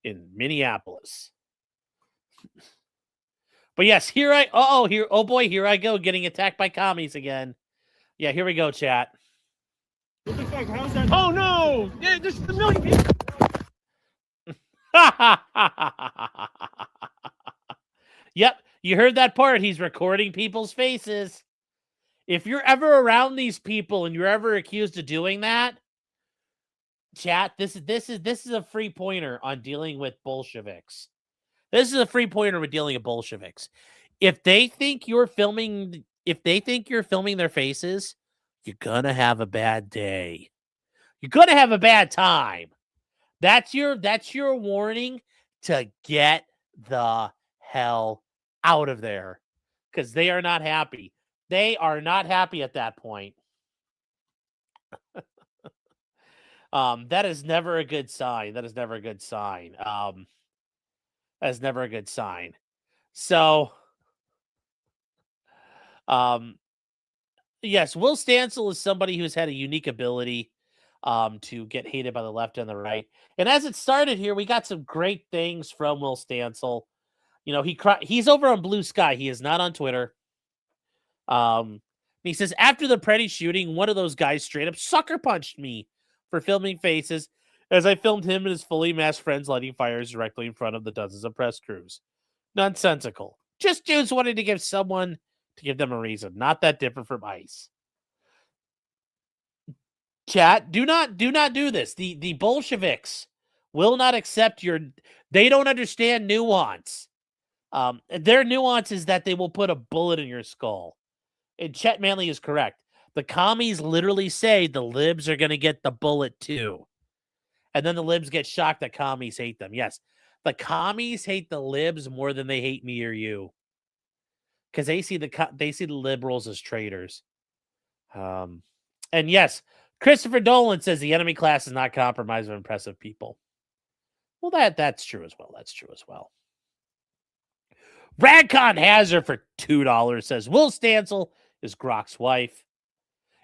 in Minneapolis. But yes, here I go, getting attacked by commies again. Yeah, here we go, chat. What the fuck? How's that? Oh no! Yeah, there's a million people. Yep, you heard that part. He's recording people's faces. If you're ever around these people and you're ever accused of doing that, chat, this is a free pointer on dealing with Bolsheviks. This is a free pointer with dealing with Bolsheviks. If they think you're filming their faces, you're gonna have a bad day. You're gonna have a bad time. That's your warning to get the hell out of there, because they are not happy. They are not happy at that point. That is never a good sign. That is never a good sign. That is never a good sign. So, yes, Will Stancil is somebody who's had a unique ability to get hated by the left and the right. And as it started here, we got some great things from Will Stancil. He's over on Blue Sky. He is not on Twitter. He says, after the Preddy shooting, one of those guys straight up sucker punched me for filming faces as I filmed him and his fully masked friends lighting fires directly in front of the dozens of press crews. Nonsensical. Just dudes wanting to give them a reason. Not that different from ICE. Chat, do not do this. The Bolsheviks will not accept they don't understand nuance. Their nuance is that they will put a bullet in your skull. And Chet Manley is correct. The commies literally say the libs are going to get the bullet too. And then the libs get shocked that commies hate them. Yes, the commies hate the libs more than they hate me or you. Because they see the liberals as traitors. And yes, Christopher Dolan says the enemy class is not compromised with impressive people. Well, that's true as well. That's true as well. Radcon Hazard for $2 says Will Stancil is Grok's wife.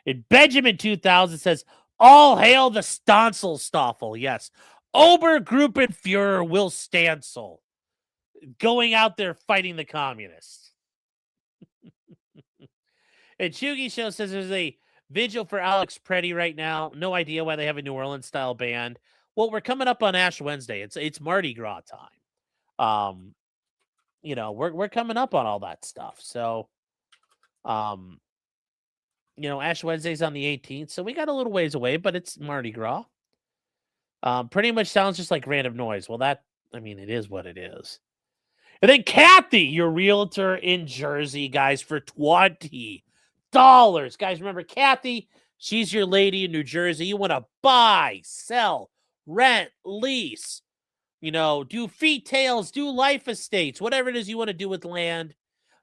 And Benjamin 2000 says, all hail the Stancil Stoffel. Yes. Obergruppenführer Will Stancil going out there fighting the communists. And Chugi Show says there's a vigil for Alex Preddy right now. No idea why they have a New Orleans style band. Well, we're coming up on Ash Wednesday. It's Mardi Gras time. We're coming up on all that stuff. So, Ash Wednesday's on the 18th, so we got a little ways away, but it's Mardi Gras. Pretty much sounds just like random noise. Well, it is what it is. And then Kathy, your realtor in Jersey, guys, for $20. Guys, remember Kathy? She's your lady in New Jersey. You want to buy, sell, rent, lease, do fee tails, do life estates, whatever it is you want to do with land.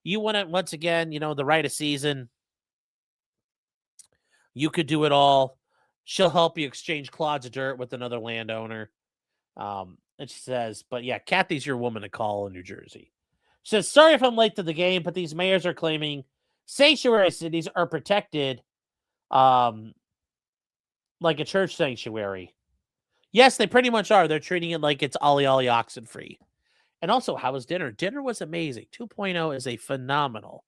You want to, once again, the right of season. You could do it all. She'll help you exchange clods of dirt with another landowner. And she says, but yeah, Kathy's your woman to call in New Jersey. She says, sorry if I'm late to the game, but these mayors are claiming sanctuary cities are protected like a church sanctuary. Yes, they pretty much are. They're treating it like it's Ollie Ollie oxen free. And also, how was dinner? Dinner was amazing. 2.0 is a phenomenal.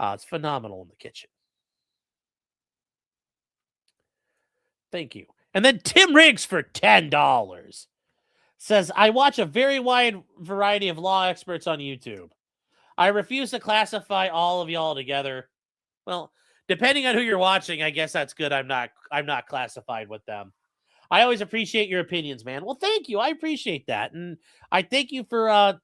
It's phenomenal in the kitchen. Thank you. And then Tim Riggs for $10 says, I watch a very wide variety of law experts on YouTube. I refuse to classify all of y'all together. Well, depending on who you're watching, I guess that's good. I'm not classified with them. I always appreciate your opinions, man. Well, thank you. I appreciate that. And I thank you for, I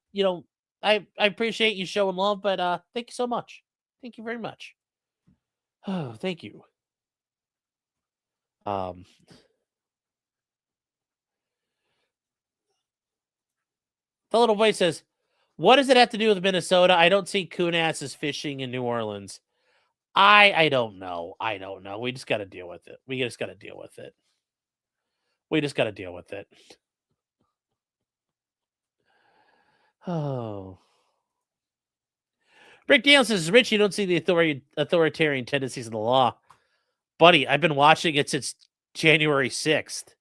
appreciate you showing love, but thank you so much. Thank you very much. Oh, thank you. The little boy says, what does it have to do with Minnesota? I don't see coon asses fishing in New Orleans. I don't know. I don't know. We just got to deal with it. We just got to deal with it. We just got to deal with it. Oh. Rick Daniel says, Rich, you don't see the authoritarian tendencies of the law. Buddy, I've been watching it since January 6th.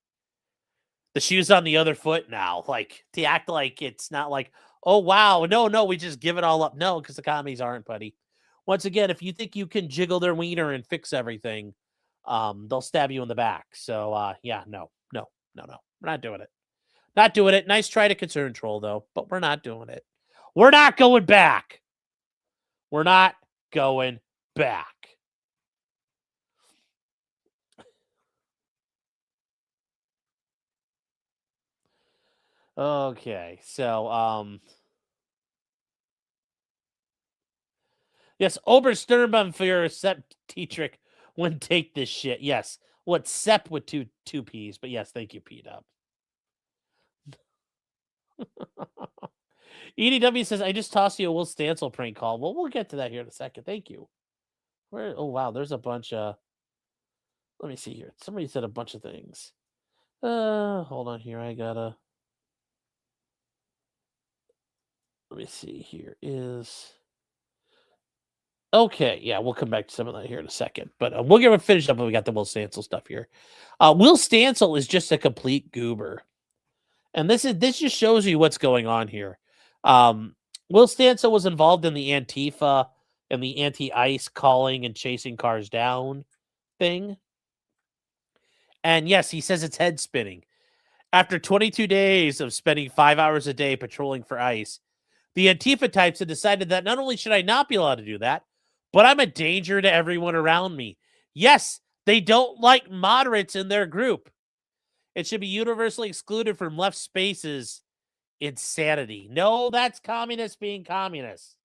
The shoe's on the other foot now. Like, to act like it's not like, oh, wow, no, we just give it all up. No, because the commies aren't, buddy. Once again, if you think you can jiggle their wiener and fix everything, they'll stab you in the back. So, yeah, no. We're not doing it. Not doing it. Nice try to concern troll, though, but we're not doing it. We're not going back. We're not going back. Okay, so, yes, Obersternbannführer Sepp Dietrich wouldn't take this shit. Yes, what Sepp with two P's, but yes, thank you, P-Dub. EDW says, I just tossed you a Will Stancil prank call. Well, we'll get to that here in a second. Thank you. Where? Oh, wow, there's a bunch of... Let me see here. Somebody said a bunch of things. Hold on here. I gotta... Let me see here. Okay, yeah, we'll come back to some of that here in a second. But we'll get finished up when we got the Will Stancil stuff here. Will Stancil is just a complete goober. And this just shows you what's going on here. Will Stancil was involved in the Antifa and the anti-ICE calling and chasing cars down thing. And yes, he says it's head spinning. After 22 days of spending 5 hours a day patrolling for ICE, the Antifa types have decided that not only should I not be allowed to do that, but I'm a danger to everyone around me. Yes, they don't like moderates in their group. It should be universally excluded from left spaces. Insanity. No, that's communists being communists.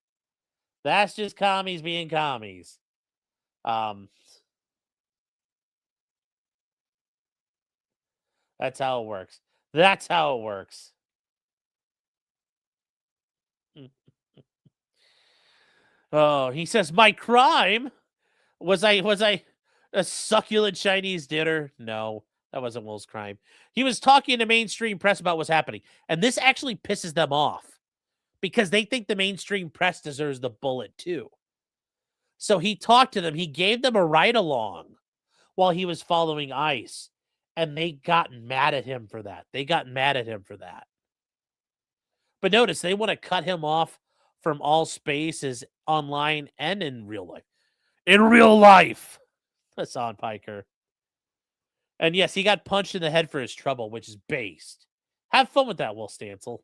That's just commies being commies. That's how it works. That's how it works. Oh, he says, my crime was I a succulent Chinese dinner? No, that wasn't Will's crime. He was talking to mainstream press about what's happening. And this actually pisses them off because they think the mainstream press deserves the bullet too. So he talked to them. He gave them a ride along while he was following ICE. And they got mad at him for that. But notice, they want to cut him off from all spaces online and in real life. In real life! Hassan Piker. And yes, he got punched in the head for his trouble, which is based. Have fun with that, Will Stancil.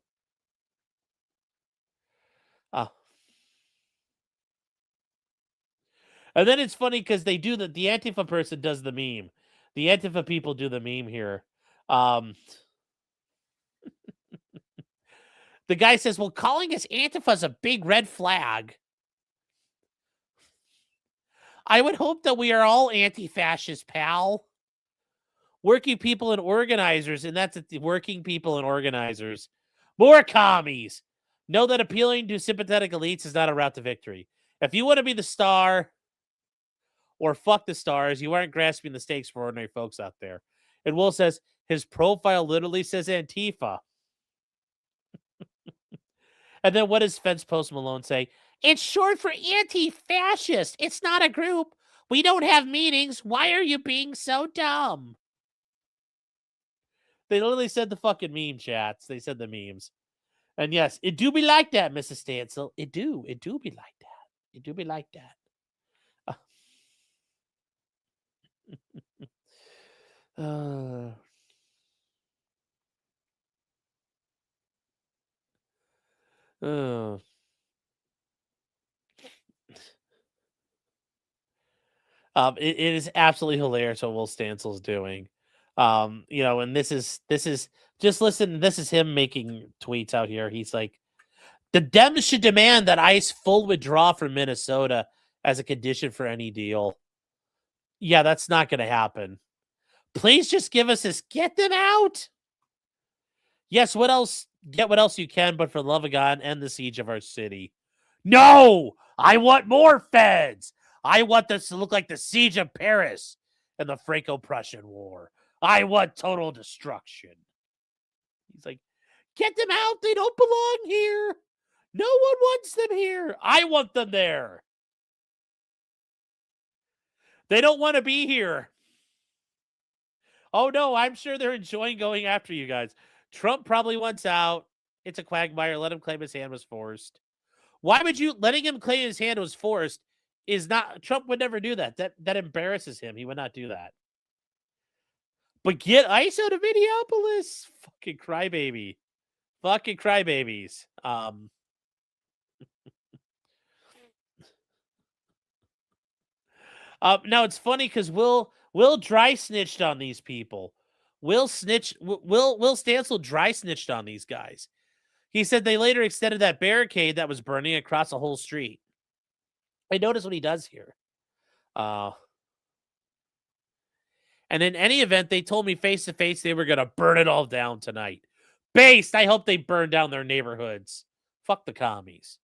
And then it's funny because they do the Antifa person does the meme. The Antifa people do the meme here. The guy says, well, calling us Antifa is a big red flag. I would hope that we are all anti-fascist, pal. Working people and organizers, and that's the working people and organizers. More commies. Know that appealing to sympathetic elites is not a route to victory. If you want to be the star or fuck the stars, you aren't grasping the stakes for ordinary folks out there. And Will says, his profile literally says Antifa. And then what does Fence Post Malone say? It's short for anti-fascist. It's not a group. We don't have meetings. Why are you being so dumb? They literally said the fucking meme chats. They said the memes. And yes, it do be like that, Mrs. Stancil. It do be like that. It do be like that. It is absolutely hilarious what Will Stancil's doing. And this is just listen. This is him making tweets out here. He's like, the Dems should demand that ICE full withdraw from Minnesota as a condition for any deal. Yeah, that's not going to happen. Please just give us this. Get them out. Yes, what else? Get what else you can, but for the love of God, end the siege of our city. No! I want more feds! I want this to look like the siege of Paris and the Franco-Prussian War. I want total destruction. He's like, get them out! They don't belong here! No one wants them here! I want them there! They don't want to be here. Oh, no, I'm sure they're enjoying going after you guys. Trump probably wants out. It's a quagmire. Let him claim his hand was forced. Why would you letting him claim his hand was forced is not Trump would never do that. That embarrasses him. He would not do that. But get ICE out of Minneapolis. Fucking crybaby. Fucking crybabies. Now it's funny because Will dry snitched on these people. Will Stancil dry snitched on these guys. He said they later extended that barricade that was burning across a whole street. I notice what he does here. And in any event, they told me face to face they were gonna burn it all down tonight. Based, I hope they burn down their neighborhoods. Fuck the commies.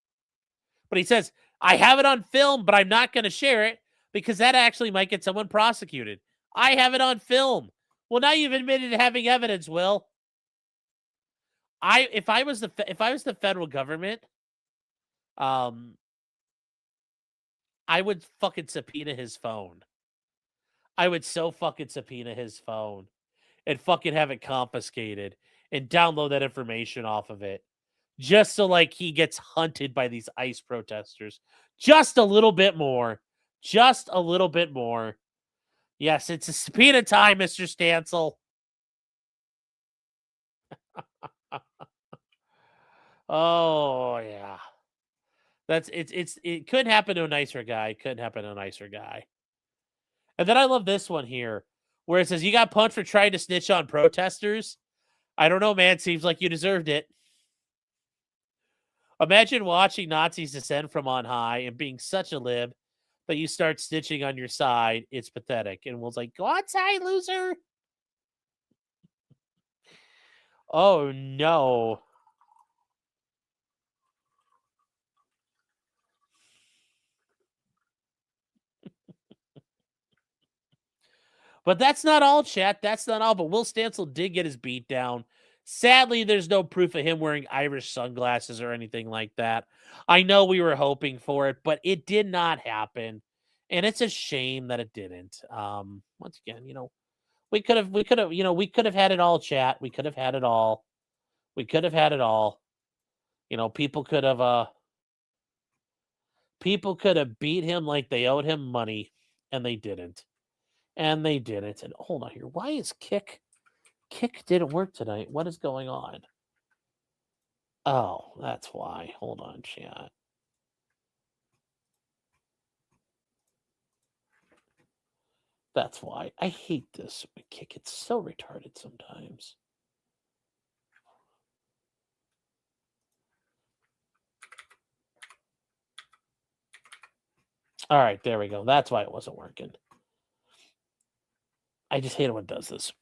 But he says, I have it on film, but I'm not gonna share it because that actually might get someone prosecuted. I have it on film. Well, now you've admitted to having evidence, Will. If I was the federal government, I would fucking subpoena his phone. I would so fucking subpoena his phone and fucking have it confiscated and download that information off of it. Just so like he gets hunted by these ICE protesters. Just a little bit more. Just a little bit more. Yes, it's a subpoena time, Mr. Stancil. Oh yeah. It could happen to a nicer guy. Couldn't happen to a nicer guy. And then I love this one here, where it says you got punched for trying to snitch on protesters. I don't know, man. Seems like you deserved it. Imagine watching Nazis descend from on high and being such a lib that you start snitching on your side. It's pathetic. And Will's like, go outside, loser. Oh, no. But that's not all, chat. That's not all. But Will Stancil did get his beat down. Sadly, there's no proof of him wearing Irish sunglasses or anything like that. I know we were hoping for it, but it did not happen. And it's a shame that it didn't. Once again, we could have, had it all, chat. We could have had it all. We could have had it all. People could have beat him like they owed him money, and they didn't. And they didn't. And hold on here. Why is Kick didn't work tonight? What is going on? Oh, that's why. Hold on, chat. That's why. I hate this with Kick. It's so retarded sometimes. All right, there we go. That's why it wasn't working. I just hate it when it does this.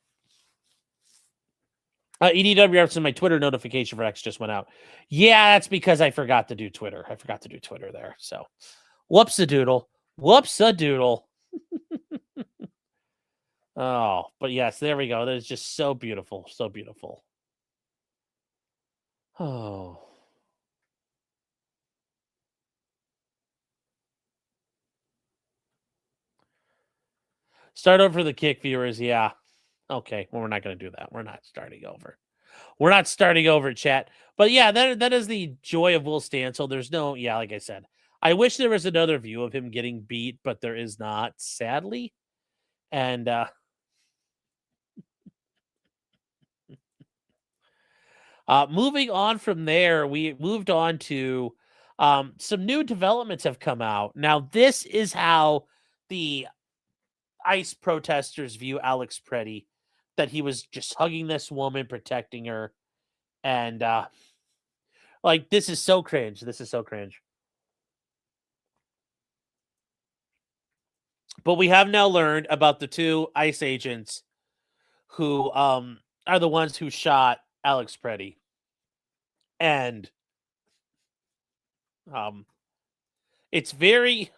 EDW, my Twitter notification for X just went out. Yeah, that's because I forgot to do Twitter. I forgot to do Twitter there. So, whoops-a-doodle. Whoops-a-doodle. Oh, but yes, there we go. That is just so beautiful. So beautiful. Oh. Start over for the Kick viewers. Yeah. Okay. Well, we're not going to do that. We're not starting over. We're not starting over, chat. But yeah, that is the joy of Will Stancil. There's no, like I said, I wish there was another view of him getting beat, but there is not, sadly. And moving on from there, we moved on to some new developments have come out. Now, this is how the ICE protesters view Alex Preddy, that he was just hugging this woman, protecting her. And this is so cringe. This is so cringe. But we have now learned about the two ICE agents who are the ones who shot Alex Preddy. And it's very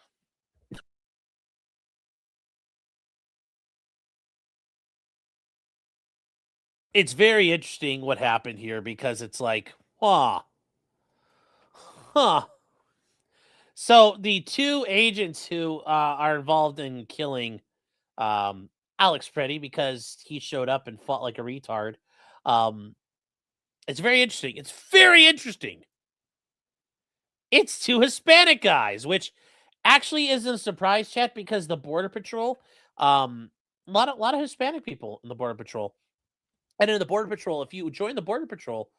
interesting what happened here, because it's like, huh. So the two agents who are involved in killing Alex Pretty because he showed up and fought like a retard. It's very interesting. It's very interesting. It's 2 Hispanic guys, which actually isn't a surprise, chat, because the Border Patrol, a lot of Hispanic people in the Border Patrol. And in the Border Patrol, if you join the Border Patrol,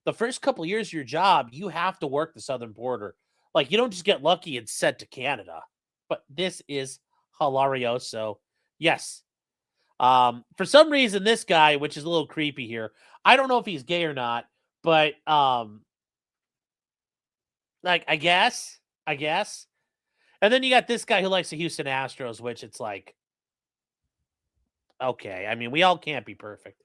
the first couple years of your job, you have to work the southern border. Like, you don't just get lucky and sent to Canada. But this is hilarioso. Yes. For some reason, this guy, which is a little creepy here, I don't know if he's gay or not, but like, I guess. And then you got this guy who likes the Houston Astros, which it's like, okay. I mean, we all can't be perfect.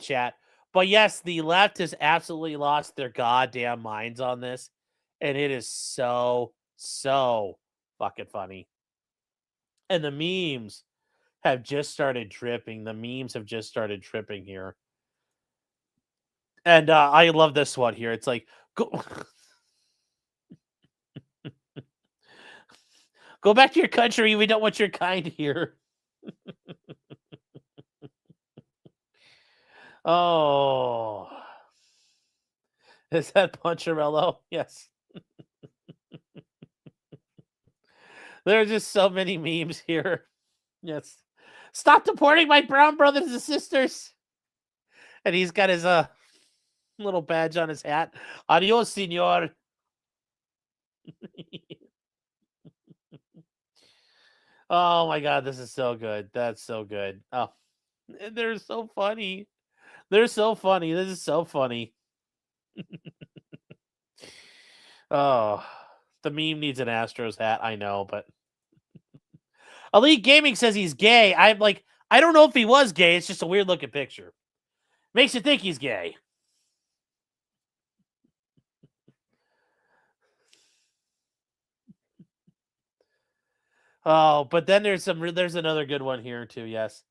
Chat. But yes, the left has absolutely lost their goddamn minds on this. And it is so fucking funny. And the memes have just started dripping. Here. And I love this one here. It's like, go back to your country. We don't want your kind here. Oh. Is that Poncherello? Yes. There are just so many memes here. Yes. Stop deporting my brown brothers and sisters. And he's got his little badge on his hat. Adios, senor. Oh my God, this is so good. That's so good. Oh, they're so funny. This is so funny. Oh, the meme needs an Astros hat. I know, but Elite Gaming says he's gay. I'm like, I don't know if he was gay. It's just a weird looking picture. Makes you think he's gay. Oh, but then there's another good one here too. Yes.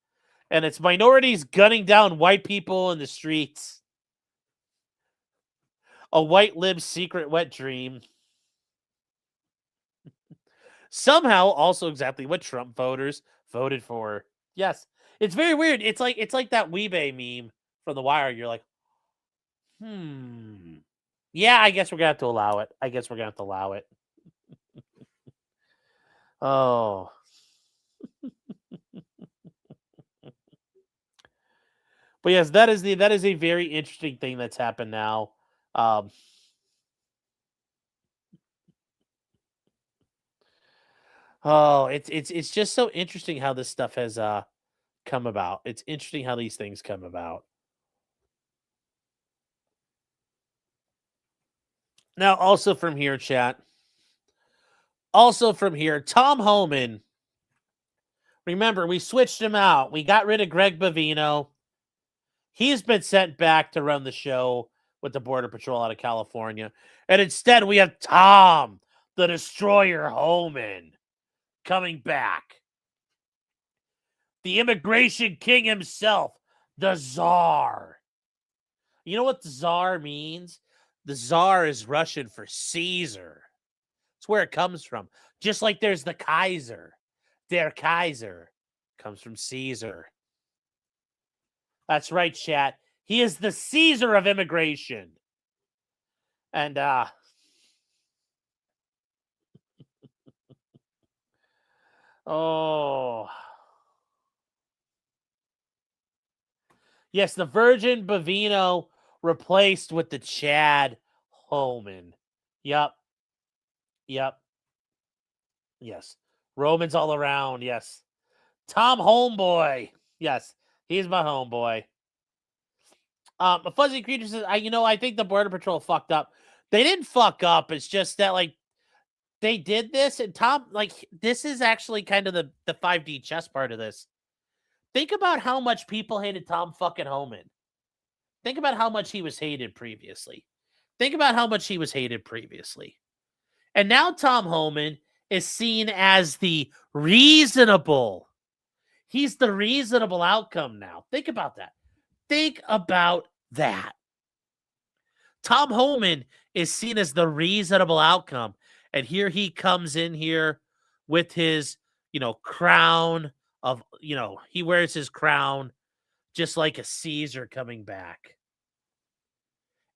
And it's minorities gunning down white people in the streets. A white lib's secret wet dream. Somehow also exactly what Trump voters voted for. Yes. It's very weird. It's like that Weebay meme from The Wire. You're like, yeah, I guess we're gonna have to allow it. Oh. But yes, that is a very interesting thing that's happened now. Oh, it's just so interesting how this stuff has come about. It's interesting how these things come about. Now, also from here, chat. Tom Homan. Remember, we switched him out. We got rid of Greg Bavino. He's been sent back to run the show with the Border Patrol out of California. And instead, we have Tom, the Destroyer Homan, coming back. The immigration king himself, the Tsar. You know what the Tsar means? The Tsar is Russian for Caesar. That's where it comes from. Just like there's the Kaiser. Der Kaiser comes from Caesar. That's right, chat. He is the Caesar of immigration. And oh. Yes, the Virgin Bavino replaced with the Chad Homan. Yep. Yes. Romans all around. Yes. Tom Homeboy. Yes. He's my homeboy. Fuzzy Creature says, I think the Border Patrol fucked up. They didn't fuck up. It's just that, like, they did this, and Tom, like, this is actually kind of the 5D chess part of this. Think about how much people hated Tom fucking Homan. Think about how much he was hated previously. And now Tom Homan is seen as the reasonable. He's the reasonable outcome now. Think about that. Tom Homan is seen as the reasonable outcome. And here he comes in here with his, crown of, he wears his crown just like a Caesar coming back.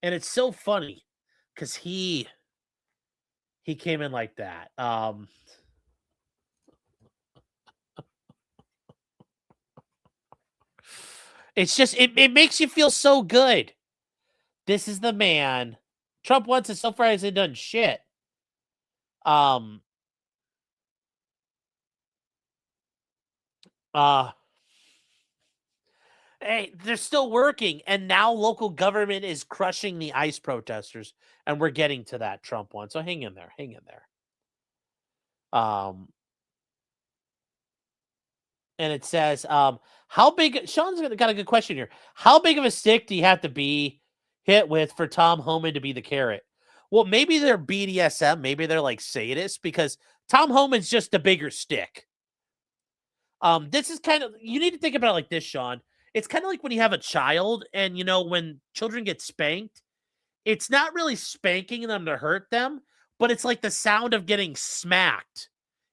And it's so funny because he came in like that. It's just, it makes you feel so good. This is the man. Trump wants it so far hasn't done shit. Hey, they're still working, and now local government is crushing the ICE protesters, and we're getting to that Trump one. So hang in there. And it says, how big? Sean's got a good question here. How big of a stick do you have to be hit with for Tom Homan to be the carrot? Well, maybe they're BDSM, maybe they're like sadists, because Tom Homan's just a bigger stick. This is kind of, you need to think about it like this, Sean. It's kind of like when you have a child and, when children get spanked, it's not really spanking them to hurt them, but it's like the sound of getting smacked.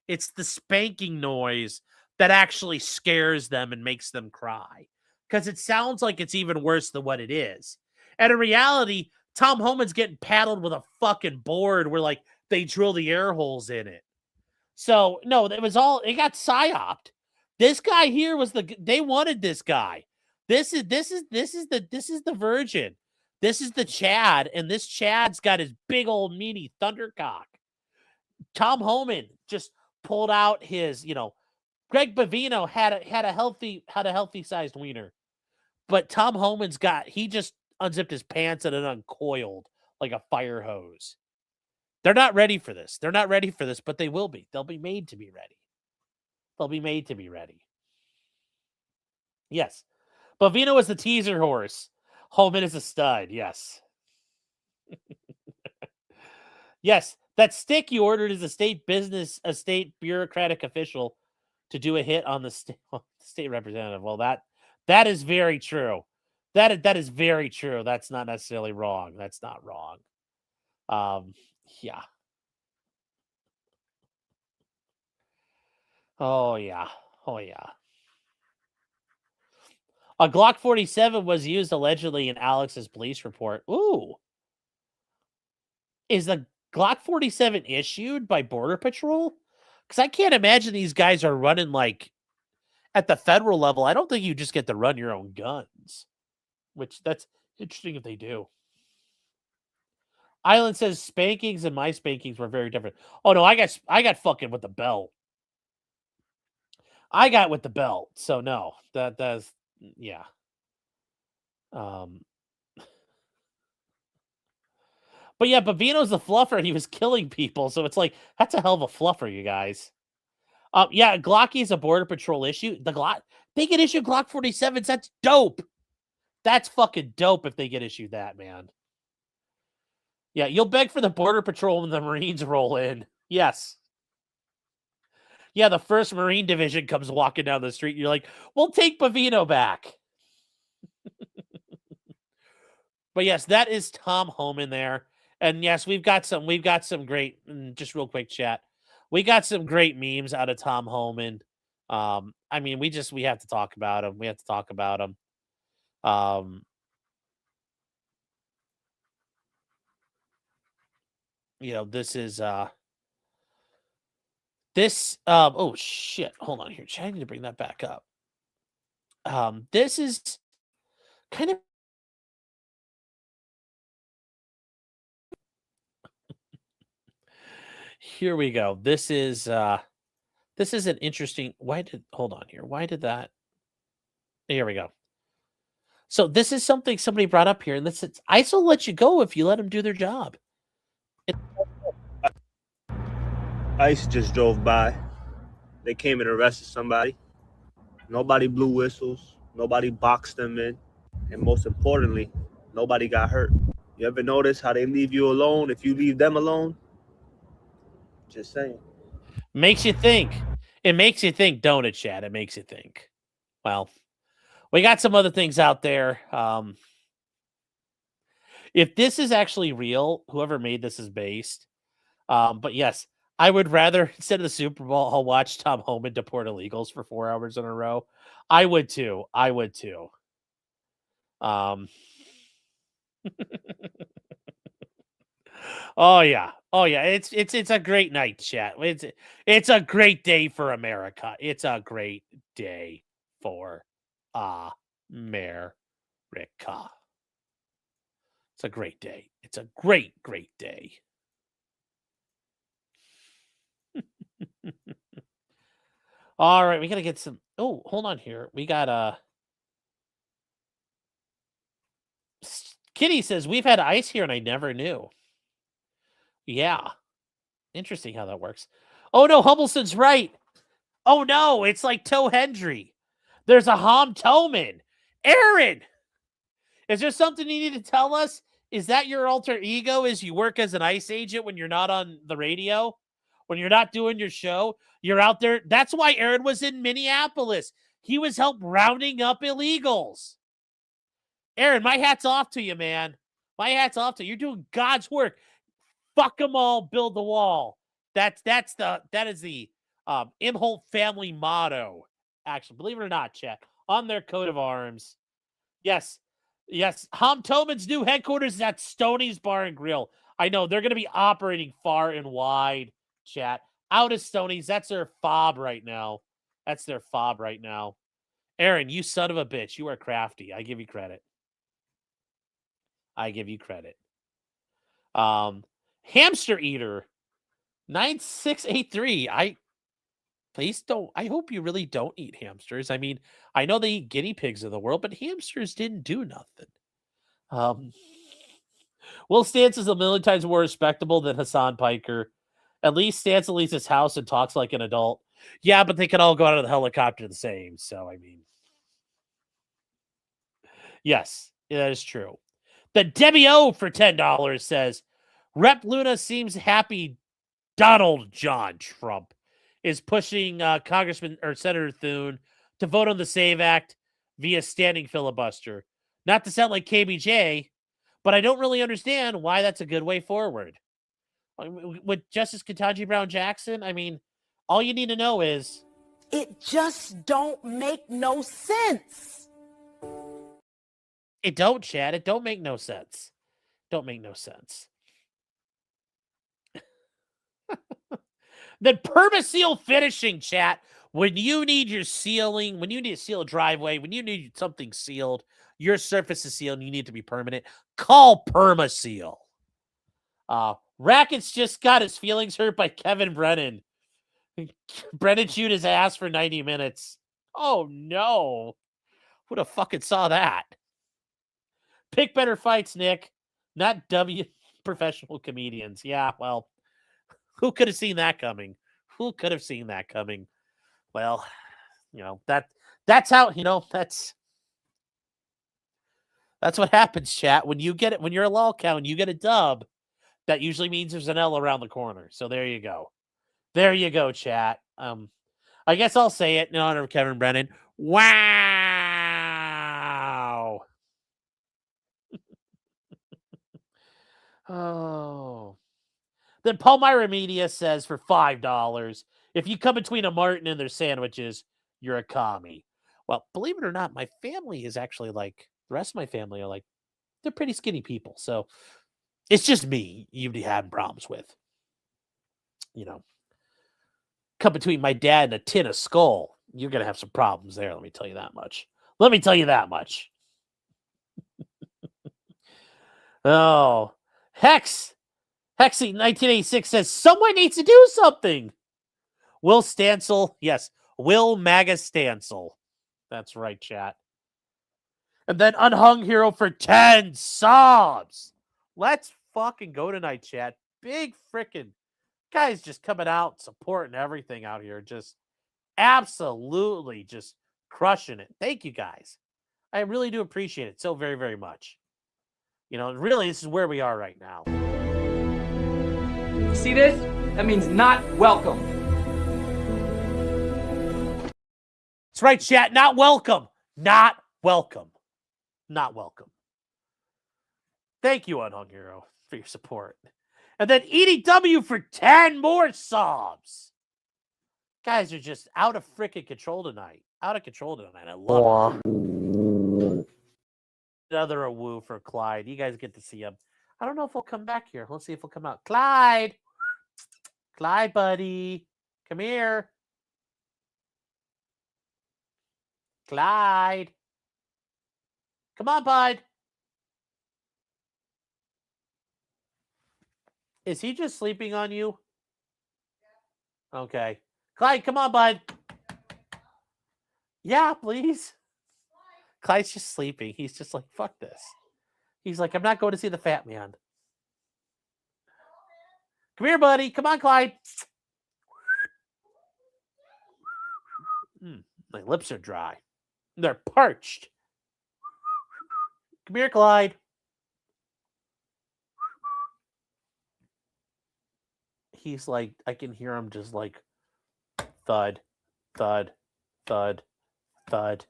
It's the spanking noise that actually scares them and makes them cry because it sounds like it's even worse than what it is. And in reality, Tom Homan's getting paddled with a fucking board where like they drill the air holes in it. So no, it got psyoped. This guy here they wanted this guy. This is the virgin. This is the Chad, and this Chad's got his big old meaty thundercock. Tom Homan just pulled out his, Greg Bavino had a healthy sized wiener, but Tom Homan's he just unzipped his pants and it uncoiled like a fire hose. They're not ready for this. But they will be. They'll be made to be ready. Yes. Bavino is the teaser horse. Homan is a stud. Yes. Yes. That stick you ordered is a state bureaucratic official to do a hit on the state representative. Well, that is very true. That is very true. That's not necessarily wrong. That's not wrong. Yeah. Oh yeah. A Glock 47 was used allegedly in Alex's police report. Ooh. Is the Glock 47 issued by Border Patrol? Because I can't imagine these guys are running like at the federal level. I don't think you just get to run your own guns, which that's interesting if they do. Island says spankings and my spankings were very different. Oh no, I got fucking with the belt. I got with the belt. So no, that's yeah. But yeah, Bavino's the fluffer. He was killing people, so it's like that's a hell of a fluffer, you guys. Yeah, Glocky is a Border Patrol issue. They can issue Glock 47s. That's dope. That's fucking dope if they get issued that, man. Yeah, you'll beg for the Border Patrol when the Marines roll in. Yes. Yeah, the 1st Marine Division comes walking down the street. And you're like, we'll take Bavino back. But yes, that is Tom Homan there. And yes, we've got some great, just real quick chat. We got some great memes out of Tom Homan. I mean, we have to talk about him. This is oh shit. Hold on here. I need to bring that back up. This is kind of here we go. This is an interesting. Hold on here. Why did that? Here we go. So this is something somebody brought up here, and this is ICE will let you go if you let them do their job. ICE just drove by. They came and arrested somebody. Nobody blew whistles. Nobody boxed them in. And most importantly, nobody got hurt. You ever notice how they leave you alone if you leave them alone? Just saying. Makes you think. It makes you think, don't it, Chad? It makes you think. Well, we got some other things out there. If this is actually real, whoever made this is based. But yes, I would rather, instead of the Super Bowl, I'll watch Tom Homan deport illegals for 4 hours in a row. I would too. I would too. Oh yeah. Oh yeah. It's a great night, chat. It's a great day for America. It's a great day for America. It's a great day. It's a great, great day. All right, we gotta get some. Oh, hold on here. We got Kitty says we've had ice here and I never knew. Yeah. Interesting how that works. Oh no, Humbleton's right. Oh no, it's like Toe Hendry. There's a Hom Toman. Aaron, is there something you need to tell us? Is that your alter ego? Is you work as an ICE agent when you're not on the radio? When you're not doing your show? You're out there. That's why Aaron was in Minneapolis. He was helped rounding up illegals. Aaron, my hat's off to you, man. My hat's off to you. You're doing God's work. Fuck them all, build the wall. That is the Imholt family motto. Actually, believe it or not, chat, on their coat of arms. Yes. Hom Toman's new headquarters is at Stoney's Bar and Grill. I know they're going to be operating far and wide, chat. Out of Stoney's. That's their fob right now. Aaron, you son of a bitch. You are crafty. I give you credit. Hamster Eater 9683. I hope you really don't eat hamsters. I mean, I know they eat guinea pigs of the world, but hamsters didn't do nothing. Will Stancil is a million times more respectable than Hassan Piker. At least Stancil leaves his house and talks like an adult. Yeah, but they can all go out of the helicopter the same. So, I mean, yes, that is true. The Debbie O for $10 says, Rep Luna seems happy Donald John Trump is pushing Congressman or Senator Thune to vote on the SAVE Act via standing filibuster. Not to sound like KBJ, but I don't really understand why that's a good way forward. With Justice Ketanji Brown Jackson, I mean, all you need to know is it just don't make no sense. It don't, Chad. It don't make no sense. Then permaseal finishing, chat. When you need your sealing, when you need to seal a driveway, when you need something sealed, your surface is sealed and you need to be permanent, call Permaseal. Rackets just got his feelings hurt by Kevin Brennan. Brennan chewed his ass for 90 minutes. Oh, no. Who the fucking saw that? Pick better fights, Nick. Not W professional comedians. Yeah, well, who could have seen that coming? Well, that's how, that's what happens, chat. When you get it, when you're a lol count, you get a dub, that usually means there's an L around the corner. So there you go. Chat. I guess I'll say it in honor of Kevin Brennan. Wow. Oh. Then Palmyra Media says for $5, if you come between a Martin and their sandwiches, you're a commie. Well, believe it or not, my family is actually like, the rest of my family are like, they're pretty skinny people. So it's just me you'd be having problems with. Come between my dad and a tin of Skull, you're going to have some problems there. Let me tell you that much. Oh, Hexy 1986 says someone needs to do something. Will Stancil. Yes. Will Maga Stancil. That's right, chat. And then Unhung Hero for 10 subs. Let's fucking go tonight, chat. Big freaking guys just coming out, supporting everything out here. Just absolutely just crushing it. Thank you, guys. I really do appreciate it so very, very much. Really, this is where we are right now. See this? That means not welcome. That's right, chat. Not welcome. Thank you, Unhung Hero, for your support. And then EDW for 10 more subs. Guys are just out of freaking control tonight. Out of control tonight. I love it. Another woo for Clyde. You guys get to see him. I don't know if he'll come back here. Let's see if he'll come out. Clyde. Clyde, buddy. Come here. Clyde. Come on, bud. Is he just sleeping on you? Okay. Clyde, come on, bud. Yeah, please. Clyde's just sleeping. He's just like, fuck this. He's like, I'm not going to see the fat man. Come here, buddy. Come on, Clyde. My lips are dry. They're parched. Come here, Clyde. He's like, I can hear him just like thud, thud, thud, thud.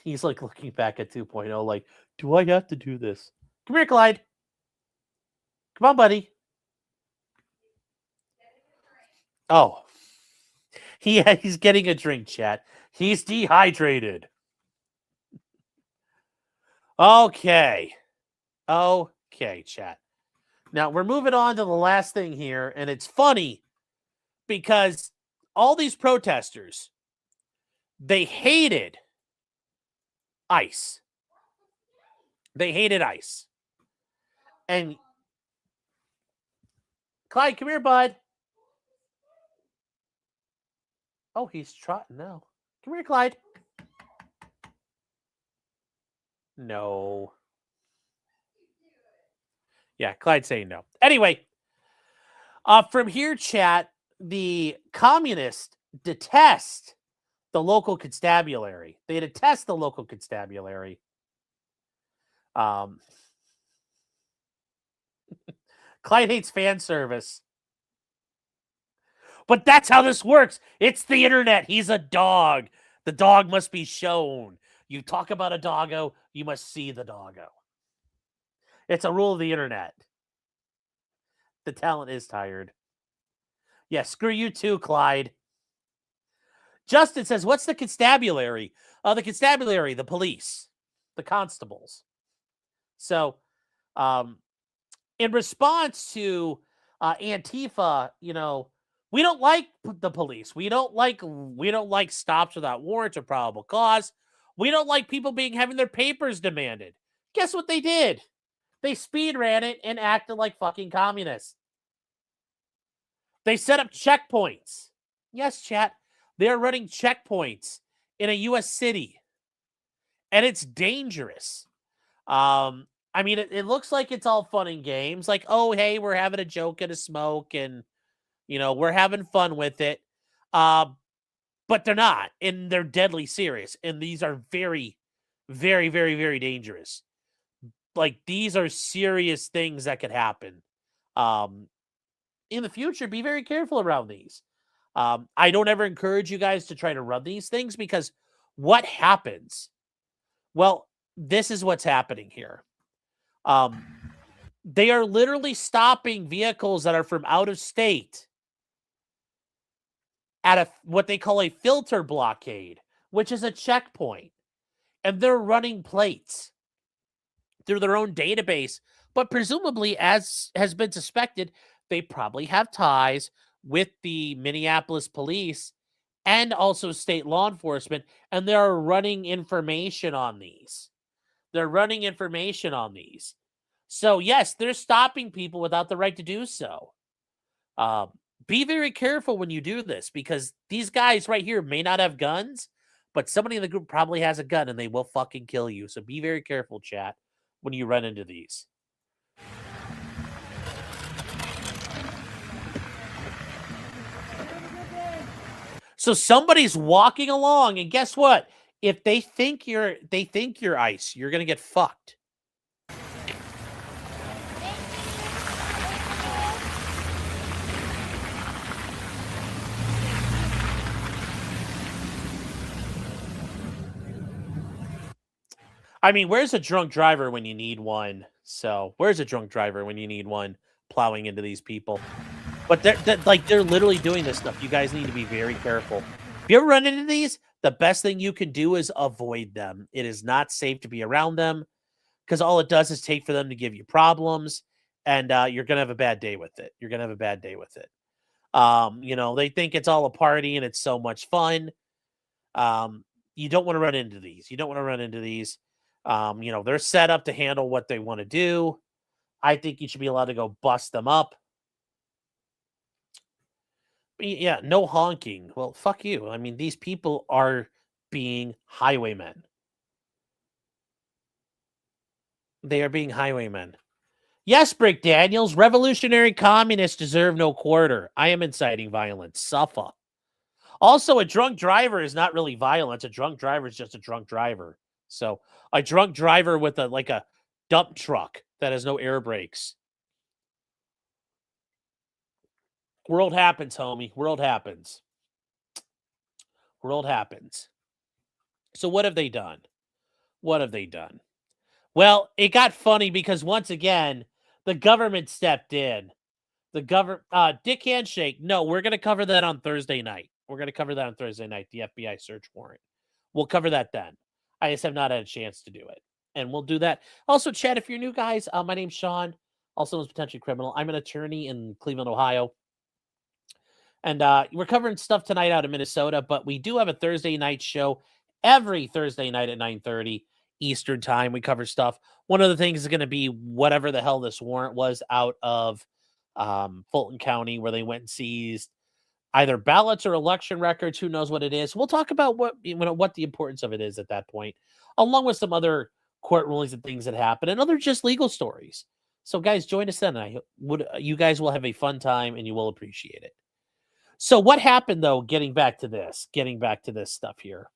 He's like looking back at 2.0 like, do I have to do this? Come here, Clyde. Come on, buddy. Oh. He's getting a drink, chat. He's dehydrated. Okay. Okay, chat. Now, we're moving on to the last thing here, and it's funny because all these protesters, they hated ICE. They hated ICE. And Clyde, come here, bud. Oh, he's trotting now. Come here, Clyde. No. Yeah, Clyde's saying no. Anyway, from here, chat, the communists detest the local constabulary. They detest the local constabulary. Clyde hates fan service. But that's how this works. It's the internet. He's a dog. The dog must be shown. You talk about a doggo, you must see the doggo. It's a rule of the internet. The talent is tired. Yeah, screw you too, Clyde. Justin says, what's the constabulary? The constabulary, the police, the constables. So, in response to Antifa, you know, we don't like the police. We don't like stops without warrants or probable cause. We don't like people having their papers demanded. Guess what they did? They speed ran it and acted like fucking communists. They set up checkpoints. Yes, chat. They're running checkpoints in a U.S. city. And it's dangerous. I mean, it looks like it's all fun and games. Like, oh, hey, we're having a joke and a smoke and, you know, we're having fun with it. But they're not. And they're deadly serious. And these are very, very, very, very dangerous. Like, these are serious things that could happen. In the future, be very careful around these. I don't ever encourage you guys to try to run these things because what happens? Well, this is what's happening here. They are literally stopping vehicles that are from out of state at what they call a filter blockade, which is a checkpoint. And they're running plates through their own database. But presumably, as has been suspected, they probably have ties with the Minneapolis police and also state law enforcement. And they're running information on these. So, yes, they're stopping people without the right to do so. Be very careful when you do this because these guys right here may not have guns, but somebody in the group probably has a gun and they will fucking kill you. So be very careful, chat, when you run into these. So somebody's walking along, and guess what? If they think you're ICE, you're gonna get fucked. I mean, where's a drunk driver when you need one? So, where's a drunk driver when you need one? plowing into these people. But they're literally doing this stuff. You guys need to be very careful. If you ever run into these, the best thing you can do is avoid them. It is not safe to be around them because all it does is take for them to give you problems, and you're gonna have a bad day with it. You're gonna have a bad day with it. You know, they think it's all a party and it's so much fun. You don't want to run into these. You don't want to run into these. You know, they're set up to handle what they want to do. I think you should be allowed to go bust them up. Yeah, no honking. Well, fuck you. I mean, these people are being highwaymen. They are being highwaymen. Yes, Brick Daniels, revolutionary communists deserve no quarter. I am inciting violence. Suffer. Also, a drunk driver is not really violence. A drunk driver is just a drunk driver. So, a drunk driver with a dump truck that has no air brakes. World happens, homie. World happens. World happens. So what have they done? What have they done? Well, it got funny because once again, the government stepped in. The government, Dick Handshake. No, we're going to cover that on Thursday night. We're going to cover that on Thursday night, the FBI search warrant. We'll cover that then. I just have not had a chance to do it. And we'll do that. Also, Chad, if you're new, guys, my name's Sean, also known as Potentially Criminal. I'm an attorney in Cleveland, Ohio. And we're covering stuff tonight out of Minnesota, but we do have a Thursday night show every Thursday night at 9:30 Eastern time. We cover stuff. One of the things is going to be whatever the hell this warrant was out of Fulton County, where they went and seized either ballots or election records. Who knows what it is? We'll talk about what the importance of it is at that point, along with some other court rulings and things that happen and other just legal stories. So, guys, join us then. You guys will have a fun time and you will appreciate it. So what happened, though, getting back to this stuff here.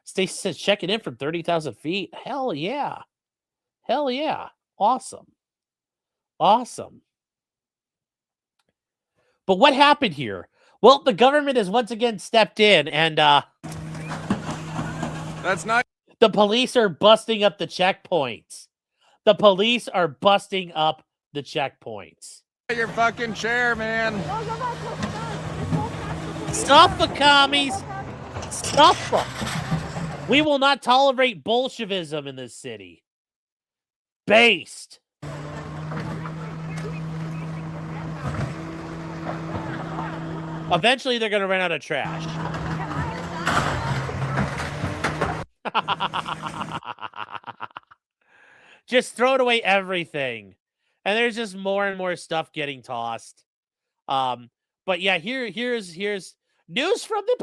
Stacey says, checking in from 30,000 feet. Hell yeah. Hell yeah. Awesome. Awesome. But what happened here? Well, the government has once again stepped in and that's not. The police are busting up the checkpoints. The police are busting up the checkpoints. Your fucking chair, man. Stuffa, commies. Stuffa. We will not tolerate Bolshevism in this city. Based. Eventually, they're going to run out of trash. Just throw away everything. And there's just more and more stuff getting tossed. But yeah, here's news from the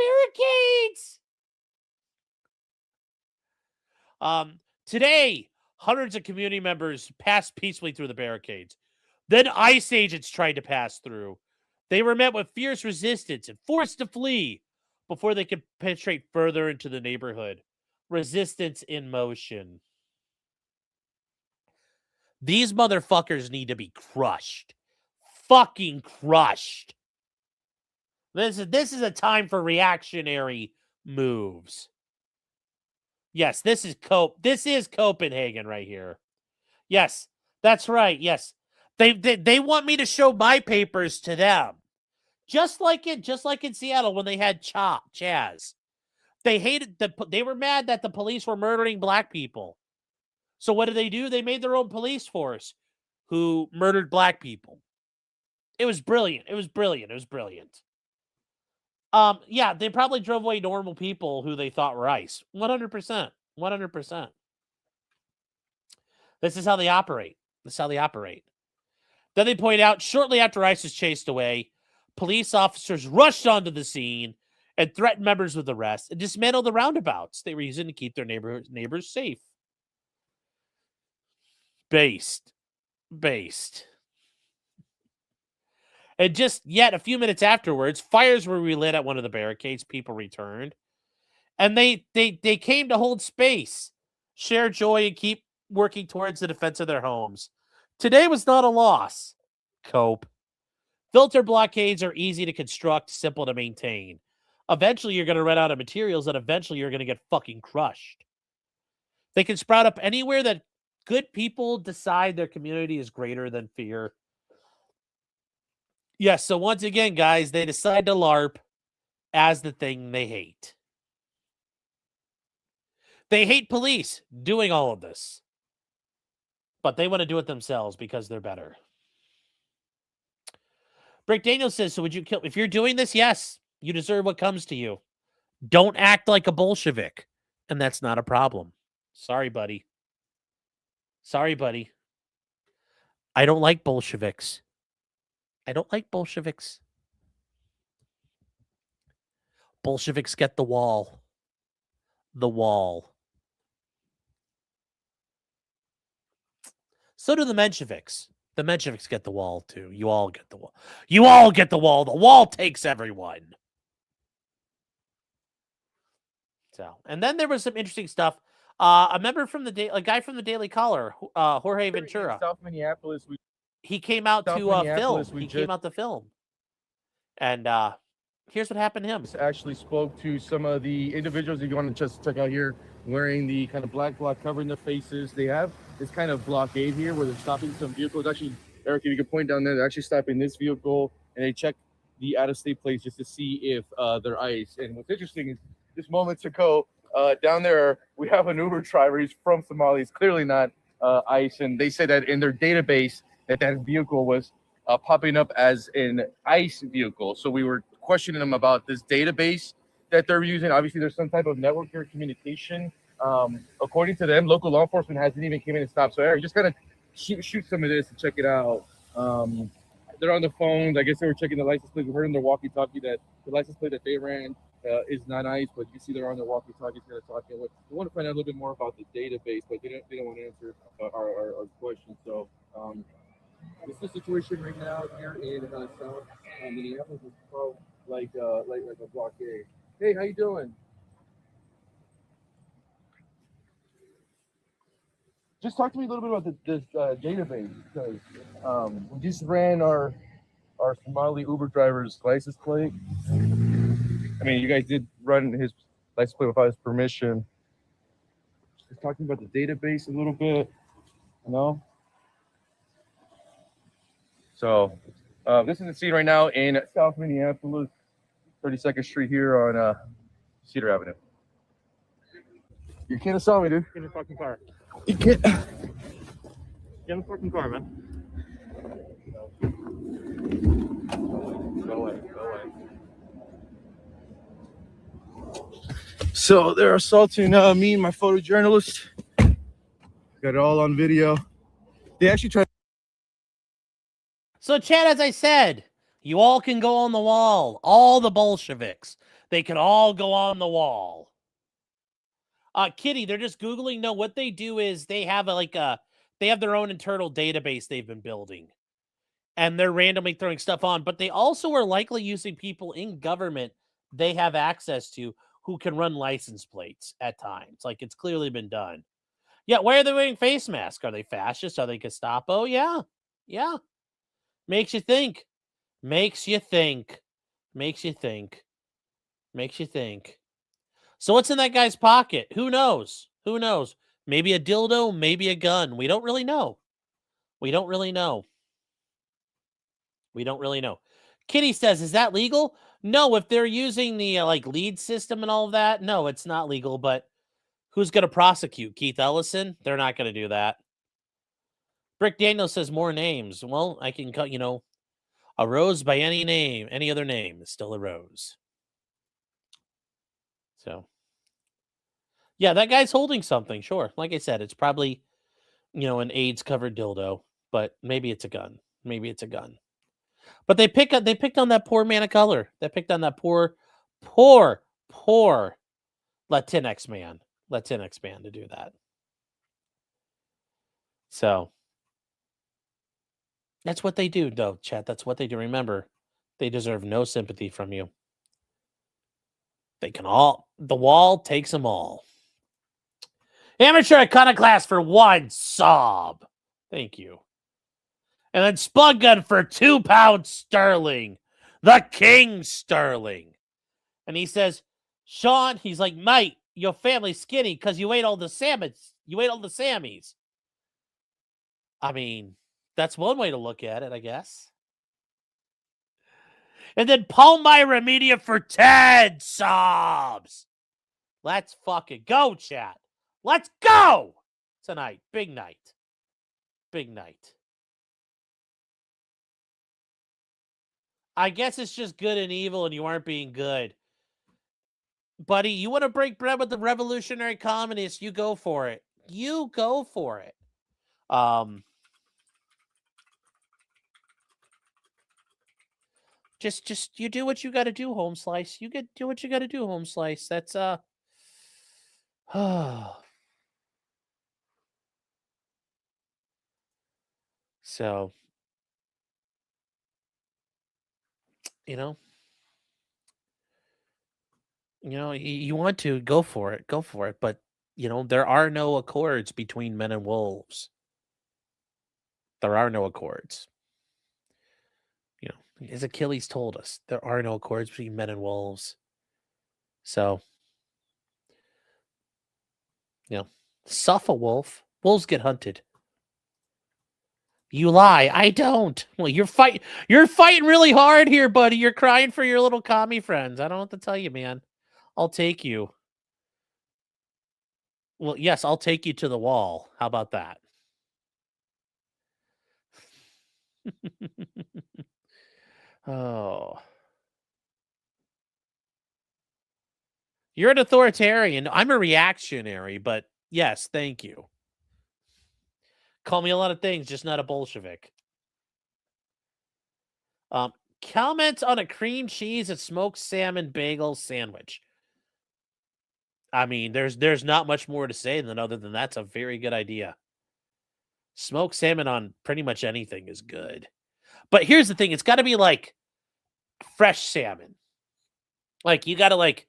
barricades. Today, hundreds of community members passed peacefully through the barricades. Then ICE agents tried to pass through. They were met with fierce resistance and forced to flee before they could penetrate further into the neighborhood. Resistance in motion. These motherfuckers need to be crushed. Fucking crushed. This is a time for reactionary moves. Yes, this is Copenhagen right here. Yes, that's right. Yes. They want me to show my papers to them. Just like in Seattle when they had Chaz. They were mad that the police were murdering black people. So what did they do? They made their own police force who murdered black people. It was brilliant. It was brilliant. It was brilliant. Yeah, they probably drove away normal people who they thought were ICE. 100%. 100%. This is how they operate. Then they point out, shortly after ICE was chased away, police officers rushed onto the scene and threatened members with arrest and dismantled the roundabouts they were using to keep their neighbors safe. Based. And just yet a few minutes afterwards, fires were relit at one of the barricades. People returned. And they came to hold space, share joy, and keep working towards the defense of their homes. Today was not a loss. Cope. Filter blockades are easy to construct, simple to maintain. Eventually, you're going to run out of materials, and eventually you're going to get fucking crushed. They can sprout up anywhere that good people decide their community is greater than fear. Yes, so once again, guys, they decide to LARP as the thing they hate. They hate police doing all of this, but they want to do it themselves because they're better. Brick Daniels says, so would you kill... If you're doing this, yes, you deserve what comes to you. Don't act like a Bolshevik, and that's not a problem. Sorry, buddy. Sorry, buddy. I don't like Bolsheviks. I don't like Bolsheviks. Bolsheviks get the wall. The wall. So do the Mensheviks. The Mensheviks get the wall, too. You all get the wall. You all get the wall. The wall takes everyone. So, and then there was some interesting stuff. A member from a guy from the Daily Caller, Jorge Ventura. South Minneapolis. He came out to film. He came out to film. And here's what happened to him. Actually spoke to some of the individuals that you want to just check out here wearing the kind of black block covering their faces. They have this kind of blockade here where they're stopping some vehicles. Actually, Eric, if you could point down there, they're actually stopping this vehicle and they check the out-of-state plates just to see if they're ICE. And what's interesting is just moments ago, down there, we have an Uber driver. He's from Somalia. He's clearly not ICE. And they said that in their database that vehicle was popping up as an ICE vehicle. So we were questioning them about this database that they're using. Obviously, there's some type of network or communication. According to them, local law enforcement hasn't even came in and stopped. So Eric, just kind of shoot some of this and check it out. They're on the phone. I guess they were checking the license plate. We heard in their walkie-talkie that the license plate that they ran is not ICE, but you see they're on their walkie-talkie kind of talking. We want to find out a little bit more about the database, but they don't want to answer our questions. So this is the situation right now here in South Minneapolis. It's called like a blockade. Hey, how you doing? Just talk to me a little bit about this database, because we just ran our Somali Uber driver's license plate. I mean, you guys did run his license plate without his permission. Just talking about the database a little bit, you know? So this is the scene right now in South Minneapolis, 32nd Street here on Cedar Avenue. You can't assault me, dude. Get in the fucking car. You can't. Get in the fucking car, man. Go away. So they're assaulting me and my photojournalist. Got it all on video. They actually tried. So, Chad, as I said, you all can go on the wall. All the Bolsheviks. They can all go on the wall. Kitty, they're just Googling. No, what they do is they have they have their own internal database they've been building. And they're randomly throwing stuff on. But they also are likely using people in government they have access to who can run license plates at times. Like, it's clearly been done. Yeah, why are they wearing face masks? Are they fascists? Are they Gestapo? Yeah. Makes you think. So what's in that guy's pocket? Who knows? Maybe a dildo, maybe a gun. We don't really know. Kitty says, is that legal? No, if they're using the lead system and all of that, no, it's not legal. But who's going to prosecute? Keith Ellison? They're not going to do that. Brick Daniel says more names. Well, I can cut, a rose by any name, any other name is still a rose. So, yeah, that guy's holding something. Sure. Like I said, it's probably, an AIDS-covered dildo, but maybe it's a gun. But they picked on that poor man of color. They picked on that poor Latinx man to do that. So that's what they do, though, chat. That's what they do. Remember, they deserve no sympathy from you. The wall takes them all. Amateur Iconoclast for 1 sob. Thank you. And then Spud Gun for £2 sterling. The King Sterling. And he says, Sean, he's like, mate, your family's skinny because you ate all the salmons. You ate all the Sammies. I mean, that's one way to look at it, I guess. And then Palmyra Media for 10 subs. Let's fucking go, chat. Let's go tonight. Big night. Big night. I guess it's just good and evil and you aren't being good. Buddy, you want to break bread with the revolutionary communists, you go for it. You go for it. Just you do what you got to do, Home Slice. You do what you got to do, Home Slice. That's so, you know, you want to go for it, but there are no accords between men and wolves. There are no accords. As Achilles told us, there are no accords between men and wolves. So, suff a wolf. Wolves get hunted. You lie. I don't. Well, you're fighting really hard here, buddy. You're crying for your little commie friends. I don't know what to tell you, man. I'll take you. Well, yes, I'll take you to the wall. How about that? Oh. You're an authoritarian. I'm a reactionary, but yes, thank you. Call me a lot of things, just not a Bolshevik. Comment on a cream cheese and smoked salmon bagel sandwich. I mean, there's not much more to say other than that's a very good idea. Smoked salmon on pretty much anything is good. But here's the thing, it's got to be like fresh salmon. Like you got to like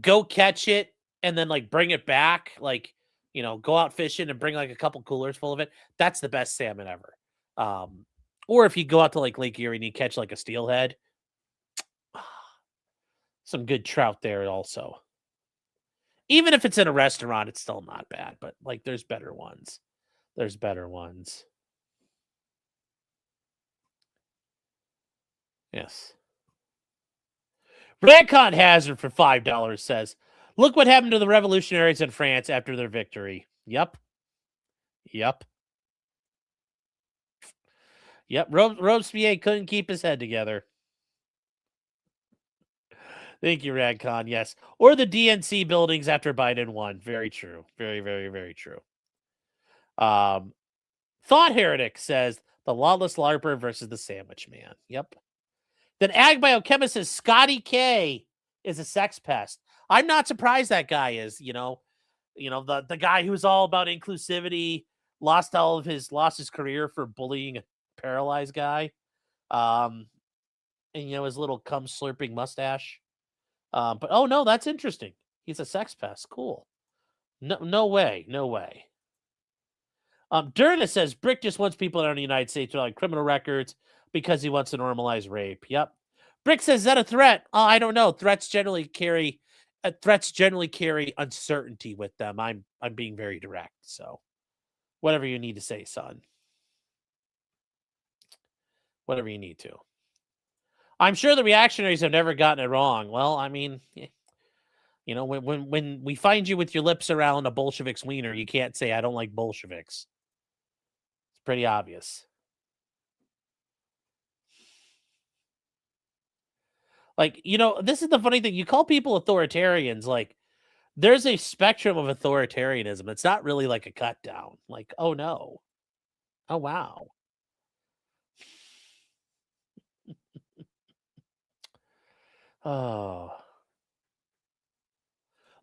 go catch it and then like bring it back, like, go out fishing and bring like a couple coolers full of it. That's the best salmon ever. Or if you go out to like Lake Erie and you catch like a steelhead, some good trout there also. Even if it's in a restaurant, it's still not bad, but like there's better ones. There's better ones. Yes. Radcon Hazard for $5 says, look what happened to the revolutionaries in France after their victory. Yep. Robespierre couldn't keep his head together. Thank you, Radcon. Yes. Or the DNC buildings after Biden won. Very true. Very, very, very true. Thought Heretic says the lawless LARPer versus the Sandwich Man. Yep. Then ag biochemist says Scotty K is a sex pest. I'm not surprised that guy is, the guy who's all about inclusivity, lost his career for bullying a paralyzed guy. And his little cum slurping mustache. But oh no, that's interesting. He's a sex pest. Cool. No way. Derna says Brick just wants people in the United States with like criminal records because he wants to normalize rape. Yep. Brick says, is that a threat? I don't know. Threats generally carry uncertainty with them. I'm being very direct. So whatever you need to say, son. Whatever you need to. I'm sure the reactionaries have never gotten it wrong. Well, I mean, when we find you with your lips around a Bolshevik's wiener, you can't say I don't like Bolsheviks. It's pretty obvious. Like, this is the funny thing. You call people authoritarians, like, there's a spectrum of authoritarianism. It's not really like a cut down. Like, oh no. Oh wow. Oh.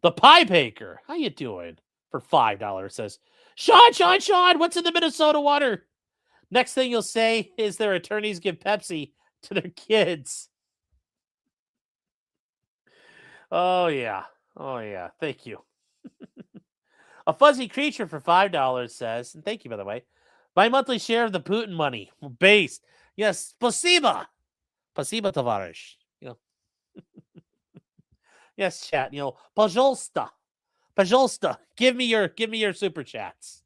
The Pie Baker. How you doing? For $5 says, Sean, what's in the Minnesota water? Next thing you'll say is their attorneys give Pepsi to their kids. Oh, yeah. Thank you. A Fuzzy Creature for $5 says, and thank you, by the way, my monthly share of the Putin money. Based. Yes, spasiba. Spasiba, tovarish. Yes, chat. Pajolsta. Give me your super chats.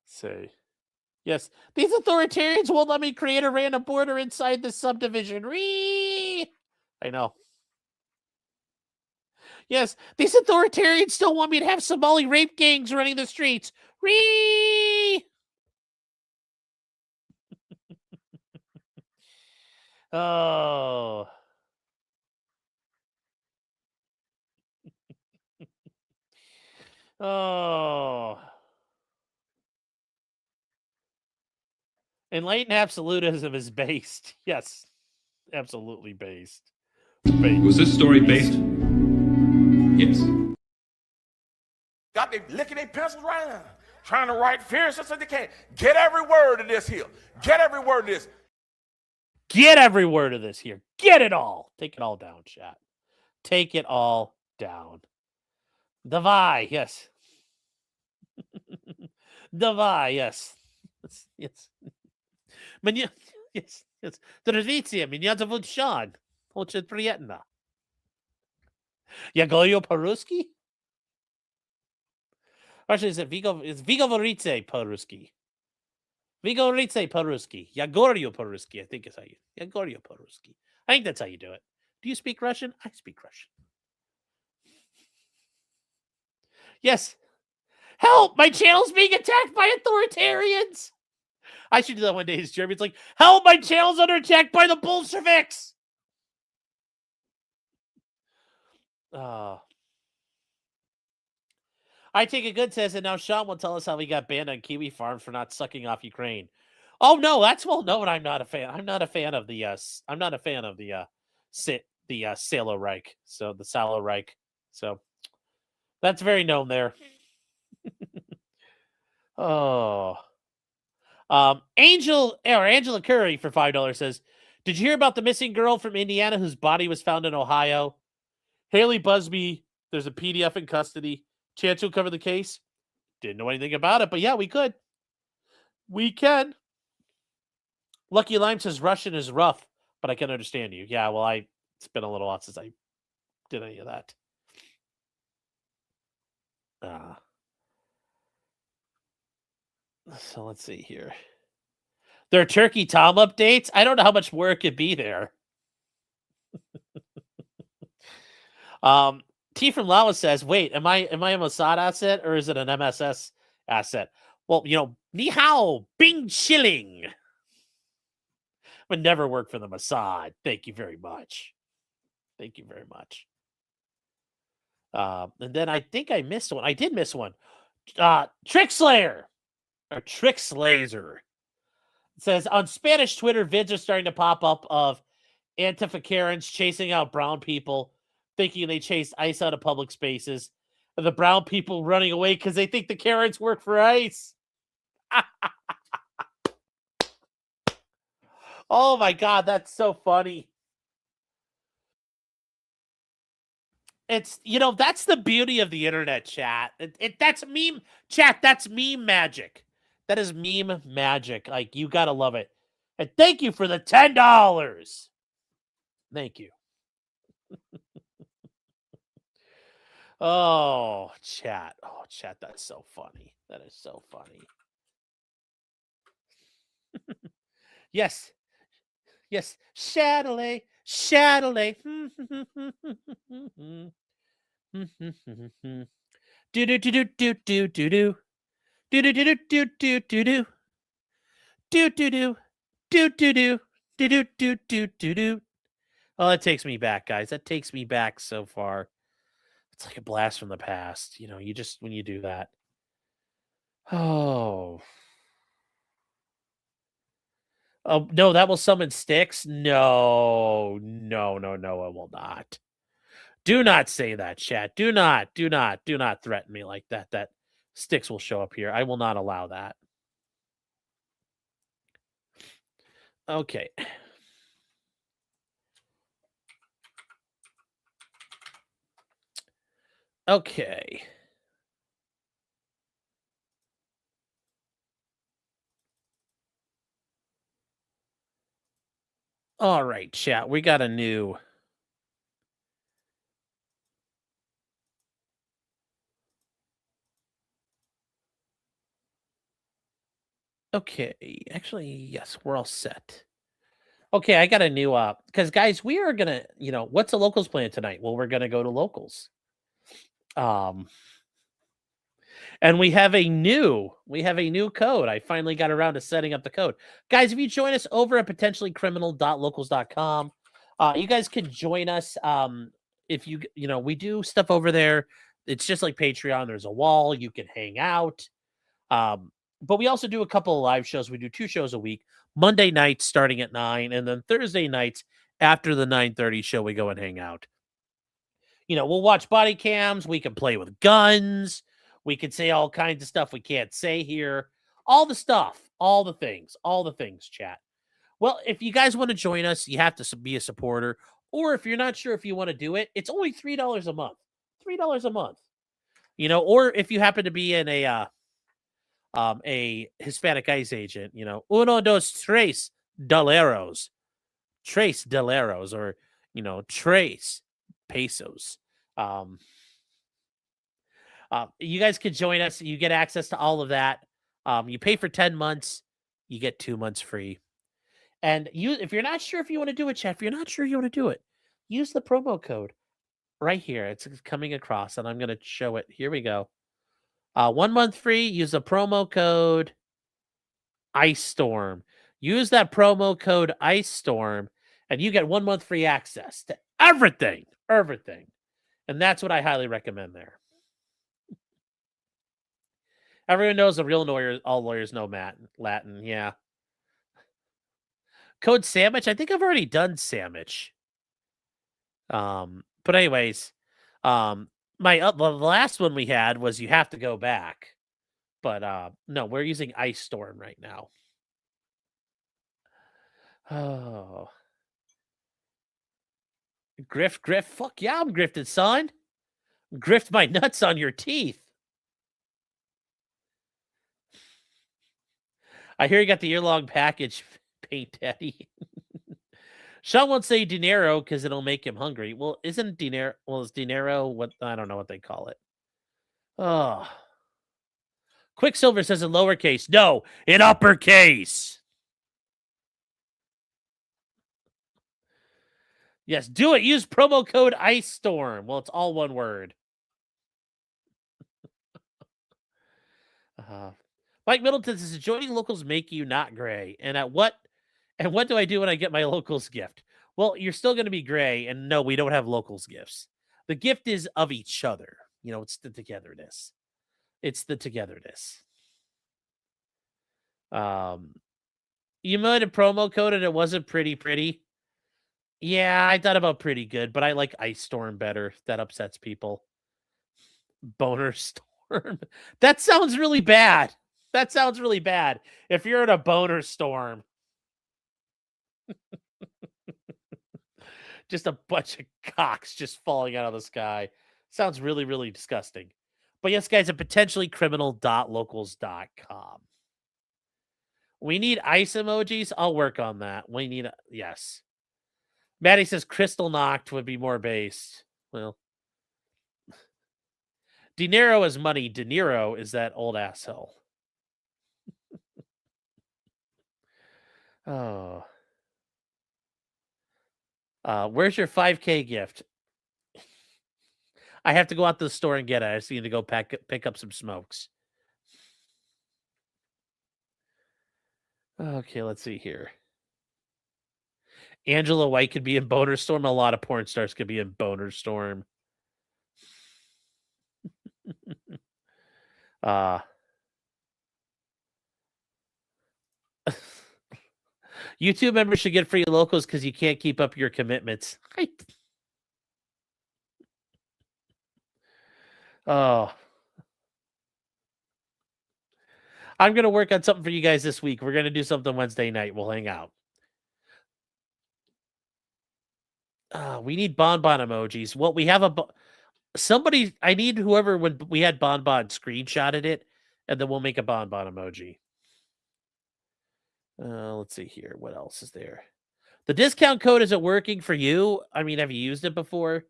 Say. Yes, these authoritarians won't let me create a random border inside the subdivision. I know. Yes, these authoritarians still want me to have Somali rape gangs running the streets. Oh. Oh. Enlightened absolutism is based. Yes, absolutely based. Was this story based? Yes. Got they licking their pencils right now, trying to write fierce as they can. Get every word of this here. Get every word of this. Get every word of this here. Get it all. Take it all down, chat. Take it all down. Davai, yes. Davai, yes. Yes. Yes, yes. Tradicja, меня зовут Sean. Очень приятно. Я говорю по-русски? Actually, it's вы говорите по-русски. Вы говорите по-русски. Я говорю по-русски. I think it's how you. Я говорю по-русски. I think that's how you do it. Do you speak Russian? I speak Russian. Yes. Help! My channel's being attacked by authoritarians! I should do that one day. Jeremy. It's like, help! My channel's under attack by the Bolsheviks! I take a good says, and now Sean will tell us how we got banned on Kiwi Farms for not sucking off Ukraine. Oh no, that's well known. I'm not a fan. I'm not a fan of the I'm not a fan of the Salo Reich. So the Salo Reich. So that's very known there. Oh. Angela Curry for $5 says, did you hear about the missing girl from Indiana whose body was found in Ohio? Haley Busby, there's a PDF in custody. Chance will cover the case. Didn't know anything about it, but yeah, we could. We can. Lucky Lime says Russian is rough, but I can understand you. Yeah, well, it's been a little while since I did any of that. So let's see here. There are Turkey Tom updates. I don't know how much more it could be there. T from Laos says, wait, am I a Mossad asset or is it an MSS asset? Well, ni hao, bing shilling. Would never work for the Mossad. Thank you very much. Thank you very much. And then I think I missed one. I did miss one. Trickslayer. Or Trickslazer. It says, on Spanish Twitter, vids are starting to pop up of Antifa Karens chasing out brown people, thinking they chased ICE out of public spaces, and the brown people running away because they think the Karens work for ICE. Oh my God, that's so funny. It's, that's the beauty of the internet, chat. That's meme, chat, that's meme magic. That is meme magic. Like, you gotta love it. And thank you for the $10. Thank you. Oh, chat. Oh, chat, that's so funny. That is so funny. Yes. Yes. Shadowley. Shadowley. Do do do do do do do do. Do do do do do do do do. Do do do do do do do do do do do do. Oh, that takes me back, guys. That takes me back so far. It's like a blast from the past. You just when you do that. Oh. Oh no, that will summon sticks. No, it will not. Do not say that, chat. Do not threaten me like that. That sticks will show up here. I will not allow that. Okay. Okay. All right, chat. We got a new. Okay, actually, yes, we're all set. Okay, I got a new because guys, we are gonna, what's the locals plan tonight? Well, we're gonna go to locals. And we have a new code. I finally got around to setting up the code. Guys, if you join us over at potentiallycriminal.locals.com, you guys can join us. If we do stuff over there. It's just like Patreon. There's a wall. You can hang out. But we also do a couple of live shows. We do 2 shows a week. Monday nights starting at 9, and then Thursday nights after the 9:30 show, we go and hang out. We'll watch body cams. We can play with guns. We can say all kinds of stuff we can't say here. All the stuff, all the things, chat. Well, if you guys want to join us, you have to be a supporter. Or if you're not sure if you want to do it, it's only $3 a month. $3 a month. Or if you happen to be in a Hispanic ICE agent, uno, dos, tres dólares. Trace dólares, or, trace pesos. You guys can join us. You get access to all of that. You pay for 10 months. You get 2 months free. And if you're not sure if you want to do it, chat, if you're not sure you want to do it, use the promo code right here. It's coming across, and I'm going to show it. Here we go. 1 month free. Use the promo code Ice Storm. Use that promo code Ice Storm, and you get 1 month free access to everything. And that's what I highly recommend there. Everyone knows a real lawyer. All lawyers know Latin. Yeah. Code sandwich. I think I've already done sandwich. But anyways, the last one we had was you have to go back. But no, we're using Ice Storm right now. Oh. Grift. Fuck yeah, I'm grifted, son. Grift my nuts on your teeth. I hear you got the year-long package, Paint Daddy. Sean won't say dinero because it'll make him hungry. Well, isn't dinero? Well, is dinero what? I don't know what they call it. Oh. Quicksilver says in lowercase. No, in uppercase. Yes, do it. Use promo code Ice Storm. Well, it's all one word. Mike Middleton says, joining locals make you not gray. And what do I do when I get my locals gift? Well, you're still going to be gray. And no, we don't have locals gifts. The gift is of each other. It's the togetherness. You might have promo coded. It wasn't pretty. Yeah, I thought about pretty good, but I like Ice Storm better. That upsets people. Boner Storm. That sounds really bad. If you're in a boner storm. Just a bunch of cocks just falling out of the sky. Sounds really, really disgusting. But yes, guys, at potentiallycriminal.locals.com. We need ice emojis. I'll work on that. Yes. Maddie says Crystal Knocked would be more based. Well, dinero is money. De Niro is that old asshole. Oh. Where's your 5K gift? I have to go out to the store and get it. I just need to go pick up some smokes. Okay, let's see here. Angela White could be in Boner Storm. A lot of porn stars could be in Boner Storm. YouTube members should get free locals because you can't keep up your commitments. Oh. I'm going to work on something for you guys this week. We're going to do something Wednesday night. We'll hang out. We need bonbon emojis. Well, we have somebody. I need whoever, when we had bonbon, screenshotted it, and then we'll make a bonbon emoji. Let's see here. What else is there? The discount code isn't working for you. I mean, have you used it before?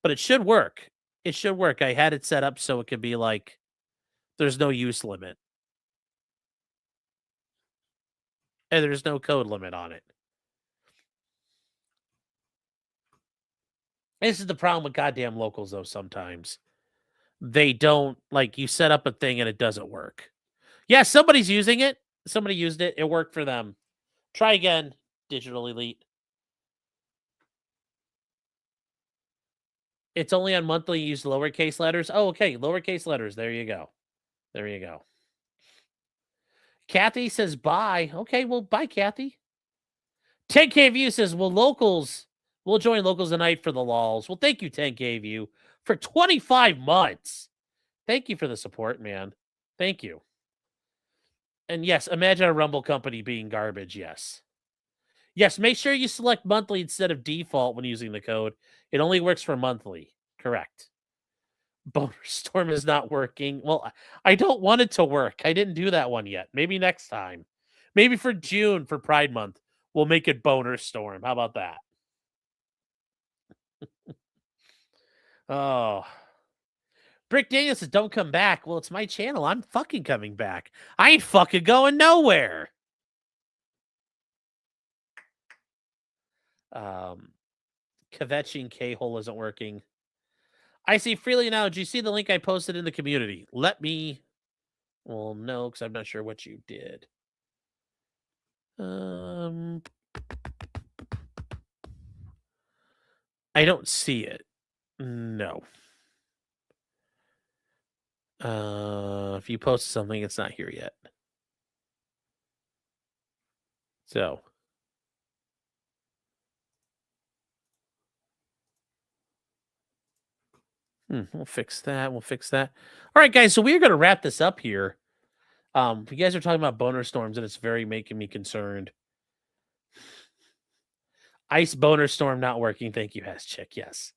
But it should work. I had it set up so it could be like there's no use limit. and there's no code limit on it. This is the problem with goddamn locals, though. Sometimes they don't, like, you set up a thing and it doesn't work. Yeah, somebody's using it. Somebody used it. It worked for them. Try again, Digital Elite. It's only on monthly. Use lowercase letters. Oh, okay. Lowercase letters. There you go. There you go. Kathy says bye. Okay, well, bye, Kathy. 10K View says, well, we'll join locals tonight for the lols. Well, thank you, 10K View, for 25 months. Thank you for the support, man. Thank you. And yes, imagine a Rumble company being garbage. Yes. Yes, make sure you select monthly instead of default when using the code. It only works for monthly. Correct. Boner Storm is not working. Well, I don't want it to work. I didn't do that one yet. Maybe next time. Maybe for June, for Pride Month, we'll make it Boner Storm. How about that? Oh. Brick Daniels says, don't come back. Well, it's my channel. I'm fucking coming back. I ain't fucking going nowhere. Kvetching K-hole isn't working. I see freely now. Did you see the link I posted in the community? Let me... Well, no, because I'm not sure what you did. I don't see it. No. If you post something, it's not here yet. So... we'll fix that. We'll fix that. All right, guys. So we're going to wrap this up here. You guys are talking about boner storms, and it's very making me concerned. Ice boner storm not working. Thank you, Has Chick. Yes.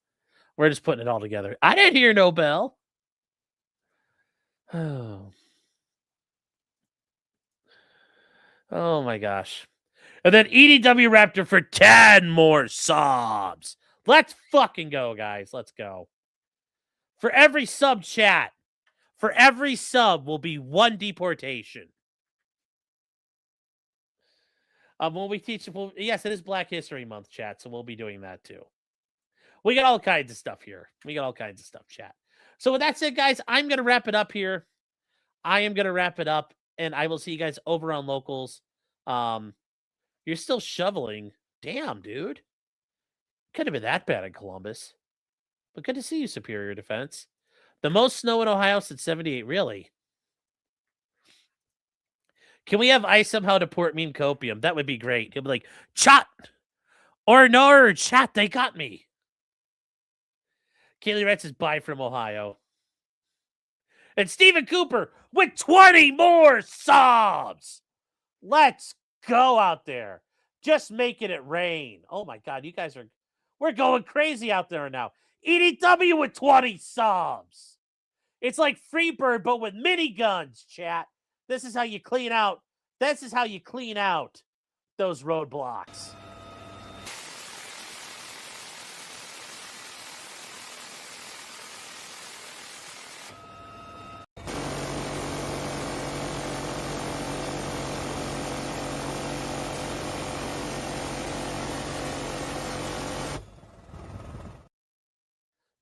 We're just putting it all together. I didn't hear no bell. Oh. Oh, my gosh. And then EDW Raptor for 10 more subs. Let's fucking go, guys. Let's go. For every sub, chat, for every sub will be one deportation. When we teach, yes, it is Black History Month, chat, so we'll be doing that too. We got all kinds of stuff here. We got all kinds of stuff, chat. So with that said, guys, I'm going to wrap it up here. I am going to wrap it up, and I will see you guys over on Locals. You're still shoveling. Damn, dude. Could have been that bad in Columbus. But good to see you, Superior Defense. The most snow in Ohio since 78, really? Can we have Ice somehow deport Meme Copium? That would be great. He'll be like, chat! Or no, chat, they got me. Kaylee Wright says, bye from Ohio. And Stephen Cooper with 20 more subs! Let's go out there. Just making it rain. Oh my God, you guys are... We're going crazy out there now. EDW with 20 subs. It's like Freebird, but with miniguns, chat. This is how you clean out. This is how you clean out those roadblocks.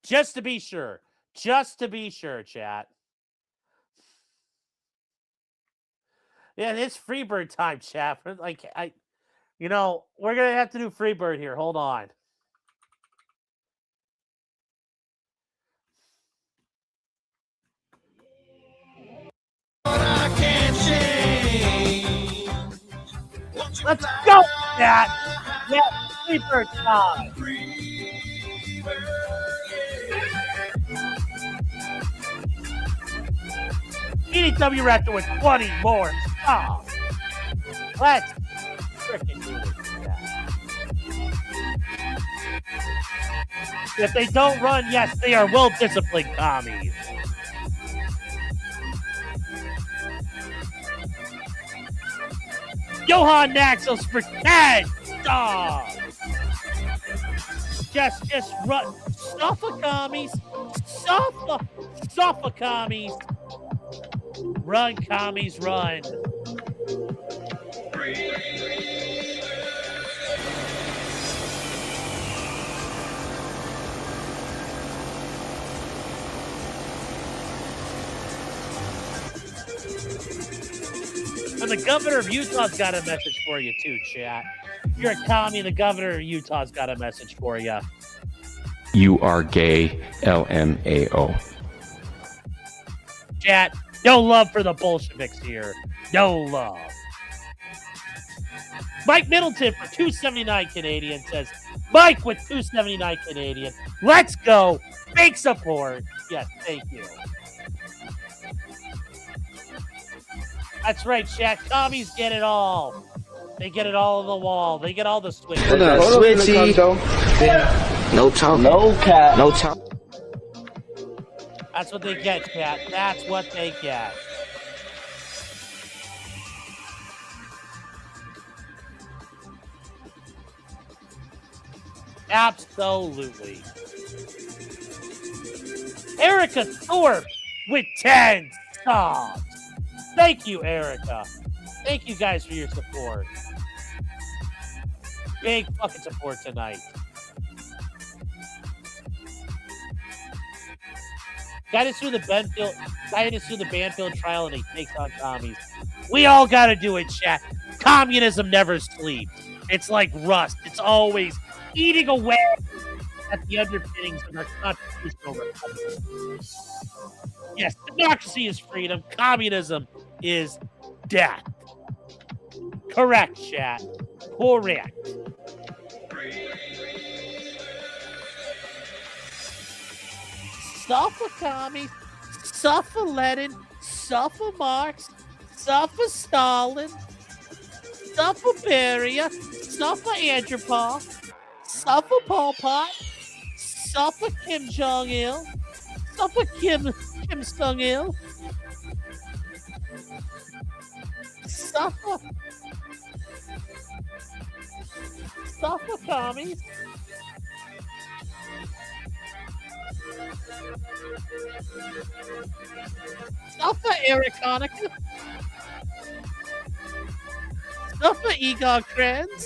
Just to be sure. Just to be sure, chat. Yeah, it's Freebird time, chat. Like, we're gonna have to do Freebird here. Hold on. Let's go, chat. Yeah, Freebird time. EDW Raptor with 20 more stops. Let's freaking do this. If they don't run, yes, they are well-disciplined commies. Johan Naxos for 10 stars. Just run. Suffer commies. Suffer commies. Run, commies, run. And the governor of Utah's got a message for you too, chat. If you're a commie, the governor of Utah's got a message for you. You are gay, LMAO. Chat, no love for the Bolsheviks here. No love. Mike Middleton for $2.79 Canadian says, Mike with $2.79 Canadian. Let's go. Big support. Yes, thank you. That's right, chat. Commies get it all. They get it all on the wall. They get all the switches. Switchy. No talk. No cat. No talk. That's what they get, chat. That's what they get. Absolutely. Erica Thorpe with 10 stars. Thank you, Erica. Thank you guys for your support. Big fucking support tonight. Guidance through the Banfield trial, and he takes on commies. We all got to do it, chat. Communism never sleeps. It's like rust. It's always eating away at the underpinnings of our constitutional republic. Yes, democracy is freedom. Communism is death. Correct, chat. Correct. Suffer commies, suffer Lenin, suffer Marx, suffer Stalin, suffer Beria, suffer Andropov, suffer Pol Pot, suffer Kim Jong-il, suffer Kim Jong-il, suffer commies. Suffer Eric Hanukkah. Suffer Igor Krenz.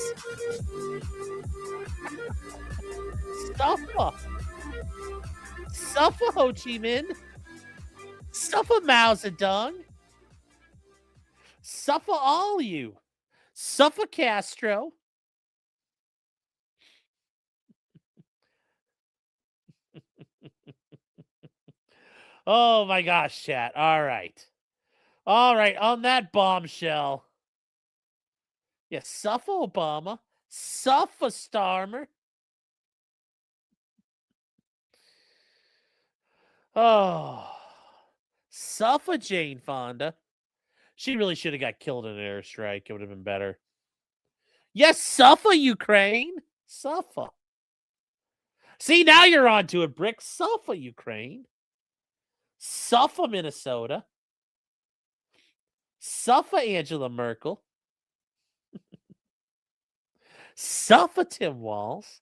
Suffer Ho Chi Minh. Suffer Mao Zedong. Suffer all you. Suffer Castro. Oh my gosh, chat. All right. On that bombshell. Yes, suffer Obama. Suffer Starmer. Oh. Suffer Jane Fonda. She really should have got killed in an airstrike. It would have been better. Yes, suffer Ukraine. Suffer. See, now you're on to it, Brick. Suffer Ukraine. Suffer Minnesota. Suffer Angela Merkel. Suffer Tim Walz.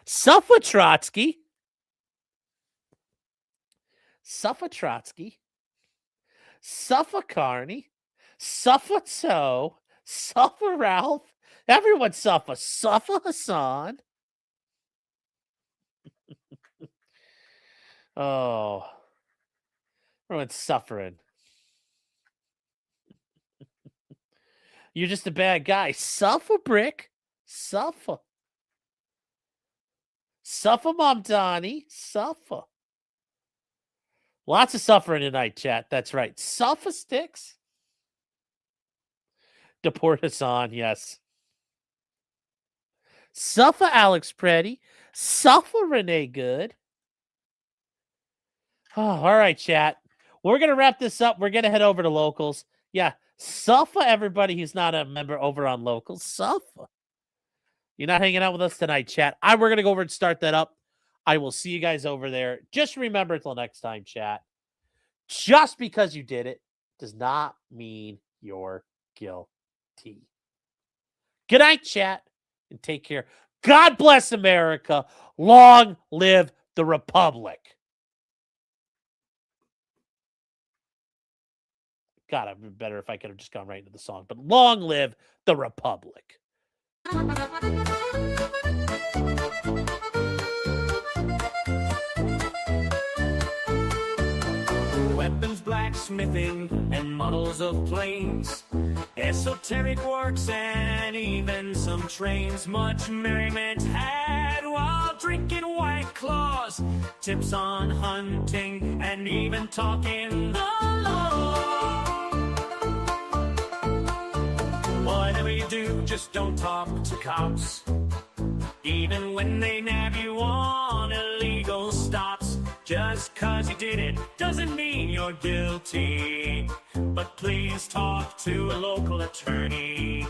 Suffer Trotsky. Suffer Trotsky. Suffer Carney. Suffer Tso. Suffer Ralph. Everyone suffer. Suffer Hassan. Oh, everyone's suffering. You're just a bad guy. Suffer, Brick. Suffer. Suffer, Mamdani. Suffer. Lots of suffering tonight, chat. That's right. Suffer Sticks. Deport Hassan, yes. Suffer Alex Preddy. Suffer Renee Good. Oh, all right, chat. We're going to wrap this up. We're going to head over to locals. Yeah, suffer everybody who's not a member over on locals. Suffer. You're not hanging out with us tonight, chat. We're going to go over and start that up. I will see you guys over there. Just remember until next time, chat. Just because you did it does not mean you're guilty. Good night, chat, and take care. God bless America. Long live the Republic. God, it would be better if I could have just gone right into the song. But long live the Republic. Weapons black. locksmithing and models of planes, esoteric works and even some trains. Much merriment had while drinking White Claws, tips on hunting and even talking the law. Whatever you do, just don't talk to cops, even when they nab you on illegal stops. Just 'cause you did it doesn't mean you're guilty, but please talk to a local attorney.